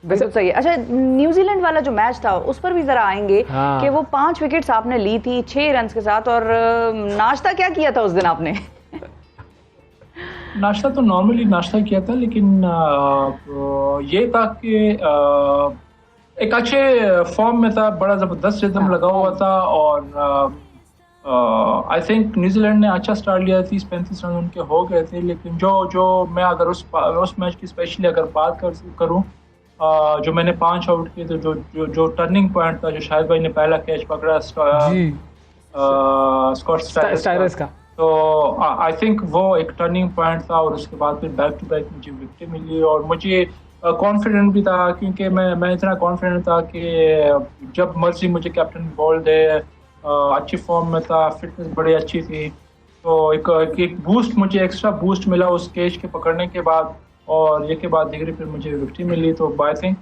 बिल्कुल सही है। अच्छा, न्यूजीलैंड वाला जो मैच था उस पर भी जरा आएंगे कि वो 5 विकेट्स आपने ली थी 6 रन के साथ, और नाश्ता क्या किया था उस दिन आपने? नाश्ता तो नॉर्मली नाश्ता किया था, लेकिन ये था कि एक अच्छे फॉर्म में था, बड़ा ज़बरदस्त रिदम लगा हुआ था। और आई थिंक न्यूजीलैंड ने अच्छा स्टार्ट लिया, 30-35 रन उनके हो गए थे। लेकिन जो मैं अगर उस मैच की स्पेशली अगर बात करूँ, जो मैंने 5 आउट किए थे, जो टर्निंग पॉइंट था, जो शायद भाई ने पहला कैच पकड़ा स्कॉट स्टायरस का, तो आई थिंक वो एक टर्निंग पॉइंट था। और उसके बाद फिर बैक टू बैक मुझे विकेट मिली और मुझे कॉन्फिडेंट भी था, क्योंकि मैं इतना कॉन्फिडेंट था कि जब मर्जी मुझे कैप्टन बॉल दे, अच्छी फॉर्म में था, फिटनेस बड़ी अच्छी थी। तो एक बूस्ट, मुझे एक्स्ट्रा बूस्ट मिला उस कैच के पकड़ने के बाद, और ये के बाद डिग्री फिर मुझे विकेट मिली। तो आई थिंक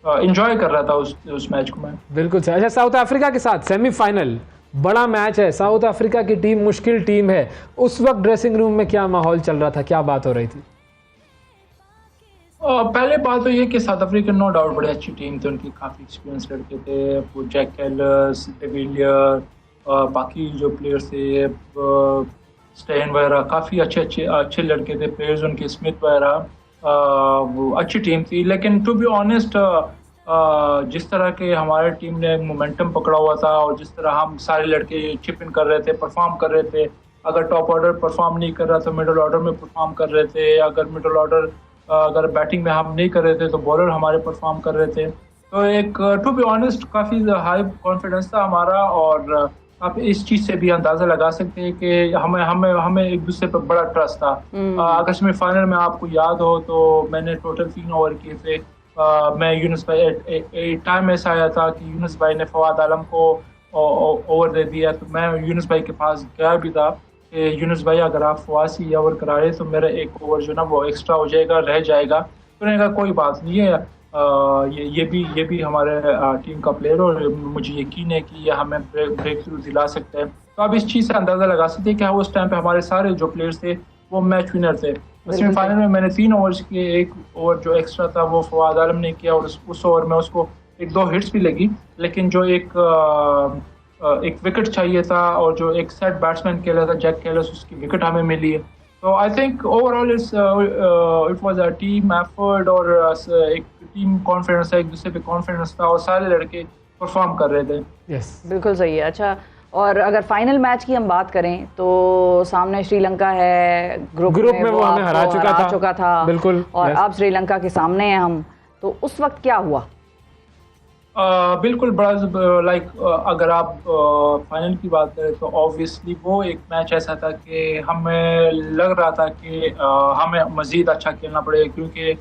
एंजॉय कर रहा था उस मैच को मैं। बिल्कुल सही। अच्छा, साउथ अफ्रीका के साथ सेमीफाइनल, बड़ा मैच है, साउथ अफ्रीका की टीम मुश्किल टीम है, उस वक्त ड्रेसिंग रूम में क्या माहौल चल रहा था, क्या बात हो रही थी? पहले बात तो ये कि साउथ अफ्रीका नो डाउट बड़ी अच्छी टीम थी, उनकी काफ़ी एक्सपीरियंस लड़के थे, वो जैक कैलर्स, डिविलियर, बाकी जो प्लेयर्स थे, स्टेन वगैरह, काफ़ी अच्छे लड़के थे प्लेयर्स उनके, स्मिथ वगैरह, वो अच्छी टीम थी। लेकिन टू बी ऑनेस्ट, जिस तरह के हमारे टीम ने मोमेंटम पकड़ा हुआ था और जिस तरह हम सारे लड़के चिप इन कर रहे थे, परफॉर्म कर रहे थे, अगर टॉप ऑर्डर परफॉर्म नहीं कर रहा तो मिडिल ऑर्डर में परफॉर्म कर रहे थे, अगर मिडिल ऑर्डर अगर बैटिंग में हम नहीं कर रहे थे तो बॉलर हमारे परफॉर्म कर रहे थे। तो एक टू बी ऑनेस्ट काफ़ी हाई कॉन्फिडेंस था हमारा, और आप इस चीज़ से भी अंदाज़ा लगा सकते हैं कि हमें एक दूसरे पर बड़ा ट्रस्ट था। अगर सेमीफाइनल में आपको याद हो तो मैंने टोटल 3 ओवर किए थे। मैं यूनुस भाई एक टाइम ऐसा आया था कि यूनुस भाई ने फवाद आलम को ओवर दे दिया, तो मैं यूनुस भाई के पास गया भी था कि यूनुस भाई अगर आप फवाद से ये ओवर करा रहे तो मेरा एक ओवर जो ना वो एक्स्ट्रा हो जाएगा, रह जाएगा। तो मैंने कहा कोई बात नहीं है, ये भी हमारे टीम का प्लेयर और मुझे यकीन है कि ये हमें ब्रेक थ्रू दिला सकता है। तो आप इस चीज़ से अंदाज़ा लगा सकते हैं कि उस टाइम पे हमारे सारे जो प्लेयर्स थे वो मैच विनर थे। सेमीफाइनल में मैंने 3 ओवर्स किए, एक ओवर जो एक्स्ट्रा था वो फवाद आलम ने किया और उस ओवर में उसको 1-2 हिट्स भी लगी, लेकिन जो एक विकेट चाहिए था और जो एक सेट बैट्समैन खेला था जैक कैलिस, उसकी विकेट हमें मिली है। तो I think overall it was a team effort और एक टीम कॉन्फिडेंस है, एक दूसरे पे कॉन्फिडेंस था और सारे लड़के परफॉर्म कर रहे थे। यस, बिल्कुल सही है। अच्छा, और अगर फाइनल मैच की हम बात करें तो सामने श्रीलंका है, ग्रुप में वो हमें हरा चुका था बिल्कुल, और अब श्रीलंका के सामने हैं हम, तो उस वक्त क्या हुआ? बिल्कुल बड़ा लाइक अगर आप फाइनल की बात करें तो ऑब्वियसली वो एक मैच ऐसा था कि हमें लग रहा था कि हमें मज़ीद अच्छा खेलना पड़ेगा, क्योंकि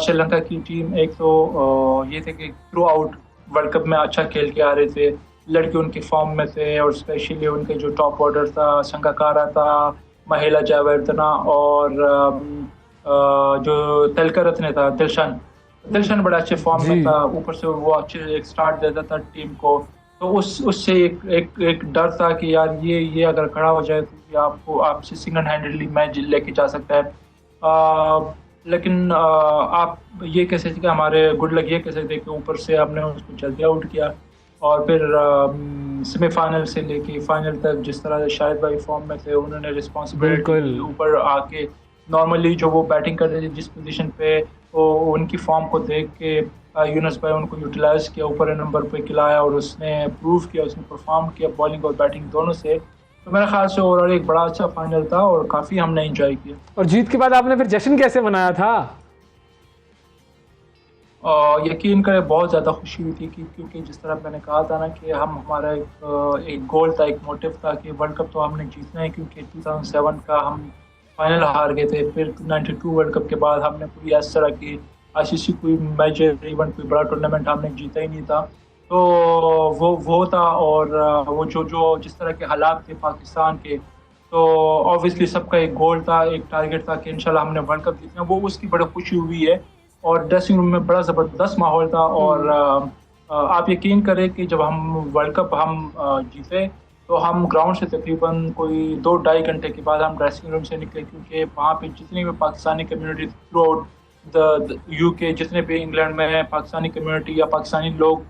श्रीलंका की टीम एक तो ये थे कि थ्रू आउट वर्ल्ड कप में अच्छा खेल के आ रहे थे, लड़के उनके फॉर्म में थे और स्पेशली उनके जो टॉप ऑर्डर था, संगाकारा था, महिला जयवर्धना और जो तिलकरत्ने था दिलशन बड़ा अच्छे फॉर्म में था, ऊपर से वो अच्छे एक स्टार्ट देता था टीम को। तो उससे एक डर था कि यार ये अगर खड़ा हो जाए तो ये आपसे सिंगल हैंडेडली मैच लेके जा सकता है। लेकिन आप ये कह सकते कि हमारे गुड लक ये कह सकते कि ऊपर से हमने उसको जल्दी आउट किया और फिर सेमीफाइनल से लेके फाइनल तक जिस तरह से शाहिद भाई फॉर्म में थे, उन्होंने रिस्पॉन्सिबिलिटी ऊपर आके नॉर्मली जो वो बैटिंग कर रहे थे जिस पोजीशन पे, वो उनकी फॉर्म को देख के यूनुस भाई उनको यूटिलाइज किया, ऊपर नंबर पे खिलाया और उसने प्रूव किया, उसने परफॉर्म किया बॉलिंग और बैटिंग दोनों से। तो मेरे ख्याल से ओवरऑल एक बड़ा अच्छा फाइनल था और काफ़ी हमने एंजॉय किया। और जीत के बाद आपने फिर जश्न कैसे मनाया था? यकीन करें बहुत ज़्यादा खुशी हुई थी क्योंकि जिस तरह मैंने कहा था ना कि हमारा एक गोल था, एक मोटिव था कि वर्ल्ड कप तो हमने जीतना है, क्योंकि 2007 का हम फाइनल हार गए थे। फिर 92 वर्ल्ड कप के बाद हमने कोई इस तरह की आईसीसी कोई मेजर इवेंट, कोई बड़ा टूर्नामेंट हमने जीता ही नहीं था। तो वो था और वो जो जिस तरह के हालात थे पाकिस्तान के, तो ऑब्वियसली सबका एक गोल था, एक टारगेट था कि इंशाल्लाह हमने वर्ल्ड कप जीतना। वो उसकी बड़ी खुशी हुई है और ड्रेसिंग रूम में बड़ा ज़बरदस्त माहौल था। और आप यकीन करें कि जब हम वर्ल्ड कप जीते तो हम ग्राउंड से तकरीबन कोई 2-2.5 घंटे के बाद हम ड्रेसिंग रूम से निकले, क्योंकि वहाँ पे जितनी भी Pakistani community through out the UK, जितने भी इंग्लैंड में पाकिस्तानी कम्युनिटी या पाकिस्तानी लोग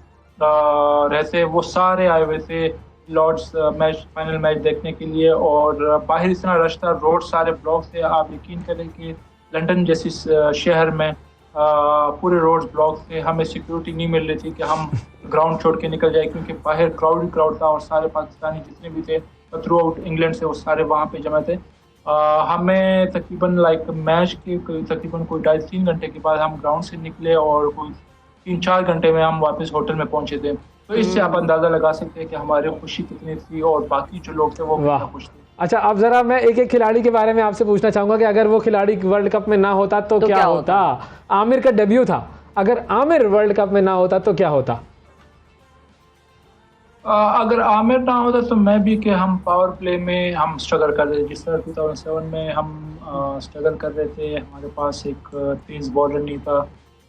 रहते, वो सारे आए हुए थे लॉर्ड्स मैच फाइनल मैच देखने के लिए। और बाहर इतना रश था, रोड सारे ब्लॉक थे। आप यकीन करें कि लंदन जैसी शहर में पूरे रोड्स ब्लॉक थे, हमें सिक्योरिटी नहीं मिल रही थी कि हम ग्राउंड छोड़ के निकल जाए, क्योंकि बाहर क्राउड था और सारे पाकिस्तानी जितने भी थे थ्रू आउट इंग्लैंड से वो सारे वहाँ पे जमा थे। हमें तकरीबन मैच के तकरीबन कोई 2.5-3 घंटे के बाद हम ग्राउंड से निकले और कोई 3-4 घंटे में हम वापस होटल में पहुँचे थे। तो इससे आप अंदाज़ा लगा सकते हैं कि हमारी खुशी कितनी थी और बाकी जो लोग थे वो कितना खुश थे। अच्छा, अब जरा मैं एक खिलाड़ी के बारे में आपसे पूछना चाहूंगा कि अगर वो खिलाड़ी वर्ल्ड कप में ना होता तो क्या होता? आमिर का डेब्यू था, अगर आमिर वर्ल्ड कप में ना होता तो क्या होता? अगर आमिर ना होता तो मैं भी कि हम पावर प्ले में हम स्ट्रगल कर रहे थे, जिस तरह 2007 में हम स्ट्रगल कर रहे थे। हमारे पास एक तेज़ बॉलर नहीं था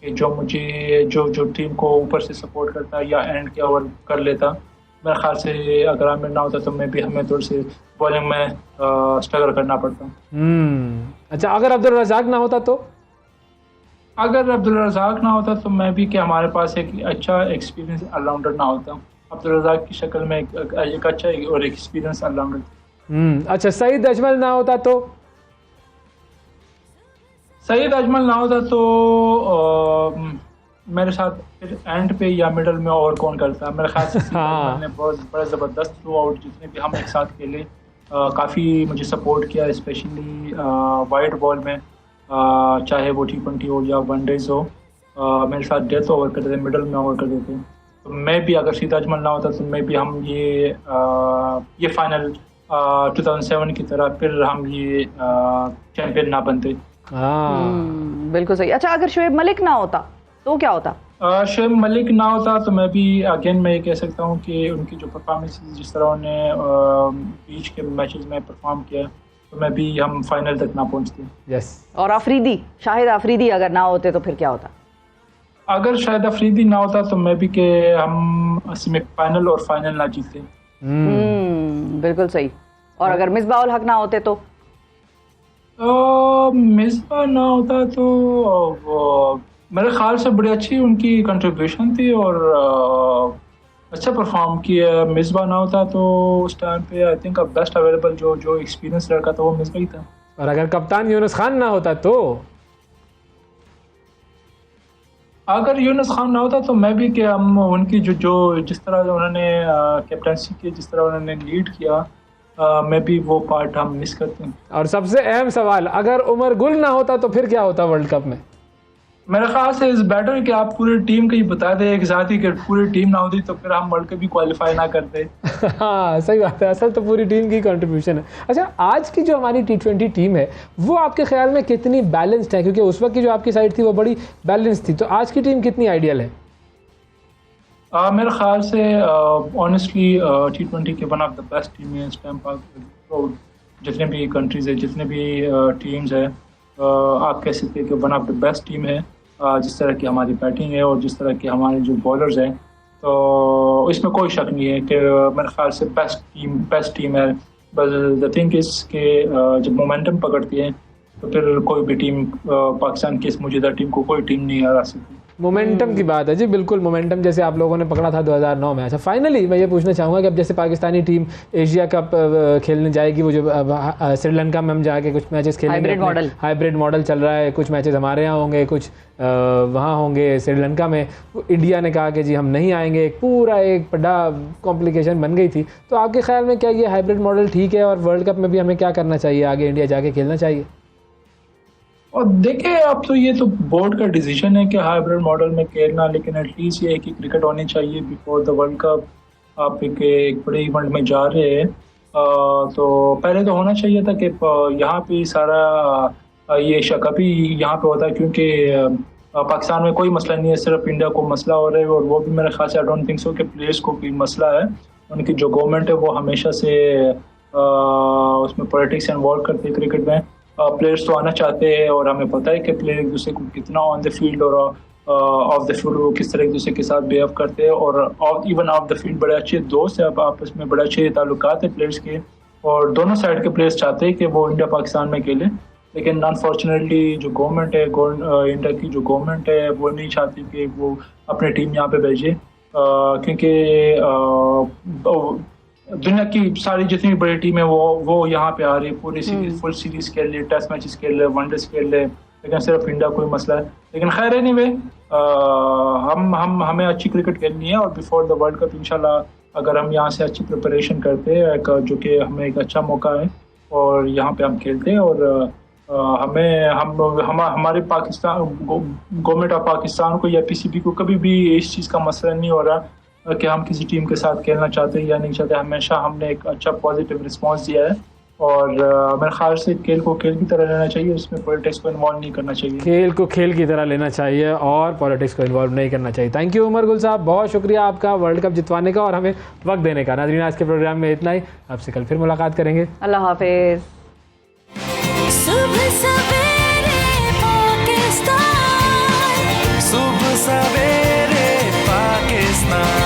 कि जो टीम को ऊपर से सपोर्ट करता या एंड के ओवर कर लेता। मेरे ख्याल से अगर आमिर ना होता तो हमें थोड़ी सी बॉलिंग में स्ट्रगल करना पड़ता। अच्छा, अगर अब्दुल रज़ाक ना होता तो? अगर अब्दुल रज़ाक ना होता तो मैं भी कि हमारे पास एक अच्छा एक्सपीरियंस ऑलराउंडर ना होता। अब्दुल रज़ाक की शक्ल में एक अच्छा और एक्सपीरियंस ऑलराउंडर। अच्छा, सईद अजमल ना होता तो? सईद अजमल ना होता तो मेरे साथ फिर एंड पे या मिडल में और कौन करता? मेरे ख्याल से ने बहुत बड़ा ज़बरदस्त थ्रू आउट जितने भी हम एक साथ खेले काफ़ी मुझे सपोर्ट किया, स्पेशली वाइट बॉल में, चाहे वो T20 हो या वनडेज हो, मेरे साथ डेथ ओवर करते थे, मिडल में ओवर करते थे। तो मैं भी, अगर सीधा अजमल ना होता तो मैं भी, हम ये फाइनल 2007 की तरह फिर हम ये चैंपियन ना बनते। बिल्कुल सही। अच्छा, अगर शोएब मलिक ना होता तो क्या होता? शोएब मलिक ना होता तो मैं भी अगेन मैं ये कह सकता हूँ कि उनकी जो परफॉर्मेंस जिस तरह उन्हें बीच के मैचेस में परफॉर्म किया तो मैं भी, हम फाइनल तक ना पहुँचते। यस। और अफरीदी, शाहिद अफरीदी अगर ना होते तो फिर क्या होता? अगर शाहिद अफरीदी ना होता तो मैं भी कि हम सेमीफाइनल और फाइनल ना जीतते। बिल्कुल सही। और अगर मिसबाह उल हक ना होते तो? मिसबाह ना होता तो मेरे ख्याल से बड़ी अच्छी उनकी कंट्रीब्यूशन थी और अच्छा परफॉर्म किया। मिसबाह ना होता तो उस टाइम पे आई थिंक बेस्ट अवेलेबल जो एक्सपीरियंस लड़का था वो मिसबाह ही था। और अगर कप्तान यूनुस खान ना होता तो? अगर यूनुस खान ना होता तो मैं भी कि हम उनकी जो जिस तरह उन्होंने कैप्टनसी की, जिस तरह उन्होंने लीड किया, मैं भी वो पार्ट हम मिस करते हैं। और सबसे अहम सवाल, अगर उमर गुल ना होता तो फिर क्या होता वर्ल्ड कप में? मेरे ख्याल से इस बेटर कि आप पूरी टीम को ही बता दें एक साथ ही कि पूरी टीम ना होती तो फिर हम वर्ल्ड कप भी क्वालिफाई ना करते। हाँ सही बात है, असल तो पूरी टीम की कंट्रीब्यूशन है। अच्छा, आज की जो हमारी T20 टीम है वो आपके ख्याल में कितनी बैलेंस्ड है? क्योंकि उस वक्त की जो आपकी साइड थी वो बड़ी बैलेंस थी, तो आज की टीम कितनी आइडियल है? मेरे ख्याल से ऑनेस्टली T20 के one of the best team है इस टाइम पर। जितने भी कंट्रीज़ है, जितने भी टीम्स है, आप कह सकते हैं कि one of the best team है। जिस तरह की हमारी बैटिंग है और जिस तरह के हमारे जो बॉलर्स हैं, तो इसमें कोई शक नहीं है कि मेरे ख्याल से बेस्ट टीम है। बस द थिंग इज़ कि जब मोमेंटम पकड़ती है तो फिर कोई भी टीम पाकिस्तान की इस मौजूदा टीम को कोई टीम नहीं हरा सकती। मोमेंटम की बात है जी, बिल्कुल मोमेंटम जैसे आप लोगों ने पकड़ा था 2009 में। अच्छा, फाइनली मैं ये पूछना चाहूँगा कि अब जैसे पाकिस्तानी टीम एशिया कप खेलने जाएगी, वो जो श्रीलंका में हम जाके कुछ मैचेस खेलेंगे, हाइब्रिड मॉडल चल रहा है, कुछ मैचेस हमारे यहाँ होंगे, कुछ वहाँ होंगे श्रीलंका में। इंडिया ने कहा कि जी हम नहीं आएंगे, एक बड़ा कॉम्प्लिकेशन बन गई थी। तो आपके ख्याल में क्या ये हाइब्रिड मॉडल ठीक है और वर्ल्ड कप में भी हमें क्या करना चाहिए, आगे इंडिया जाके खेलना चाहिए? और देखें, अब तो ये तो बोर्ड का डिसीजन है कि हाइब्रिड मॉडल में खेलना, लेकिन एटलीस्ट ये है कि क्रिकेट होनी चाहिए बिफोर द वर्ल्ड कप। आप एक बड़े इवेंट में जा रहे हैं तो पहले तो होना चाहिए था कि यहाँ पे सारा ये एशिया कप ही यहाँ पे होता है, क्योंकि पाकिस्तान में कोई मसला नहीं है, सिर्फ इंडिया को मसला हो रहा है। और वो भी मेरे ख्याल से आई डोंट थिंक सो कि प्लेयर्स को भी मसला है। उनकी जो गवर्नमेंट है वो हमेशा से उसमें पॉलिटिक्स इन्वॉल्व करती है क्रिकेट में। प्लेयर्स तो आना चाहते हैं और हमें पता है कि प्लेयर एक दूसरे को कितना ऑन द फील्ड और ऑफ द फील्ड वो किस तरह एक दूसरे के साथ बिहेव करते हैं, और इवन ऑफ द फील्ड बड़े अच्छे दोस्त हैं, आपस में बड़े अच्छे ताल्लुकात हैं प्लेयर्स के, और दोनों साइड के प्लेयर्स चाहते हैं कि वो इंडिया पाकिस्तान में खेलें। लेकिन अनफॉर्चुनेटली जो गवर्नमेंट है, इंडिया की जो गवर्नमेंट है, वो नहीं चाहती कि वो अपनी टीम यहाँ पे भेजे, क्योंकि दुनिया की सारी जितनी बड़ी टीम है वो यहाँ पे आ रही है, पूरी सीरीज, फुल सीरीज खेल रही है, टेस्ट मैचेस खेल रहे हैं, वनडेज खेल रहे हैं, लेकिन सिर्फ इंडिया कोई मसला है। लेकिन खैर एनीवे, हमें अच्छी क्रिकेट खेलनी है और बिफोर द वर्ल्ड कप इंशाल्लाह अगर हम यहाँ से अच्छी प्रिपरेशन करते हैं, जो कि हमें एक अच्छा मौका है और यहाँ पे हम खेलते हैं, और हमारे पाकिस्तान गवर्नमेंट ऑफ पाकिस्तान को या PCB को कभी भी इस चीज़ का मसला नहीं हो रहा कि हम किसी टीम के साथ खेलना चाहते हैं या नहीं चाहते। हमेशा हमने एक अच्छा पॉजिटिव रिस्पांस दिया है और मेरे ख्याल से खेल को खेल की तरह लेना चाहिए, उसमें पॉलिटिक्स को इन्वॉल्व नहीं करना चाहिए। खेल को खेल की तरह लेना चाहिए और पॉलिटिक्स को इन्वॉल्व नहीं करना चाहिए। थैंक यू उमर गुल साहब, बहुत शुक्रिया आपका वर्ल्ड कप जितवाने का और हमें वक्त देने का। नाज़रीन, आज के प्रोग्राम में इतना ही, आपसे कल फिर मुलाकात करेंगे। अल्लाह हाफिज़। सुबह सवेरे पाकिस्तान, सुबह सवेरे पाकिस्तान।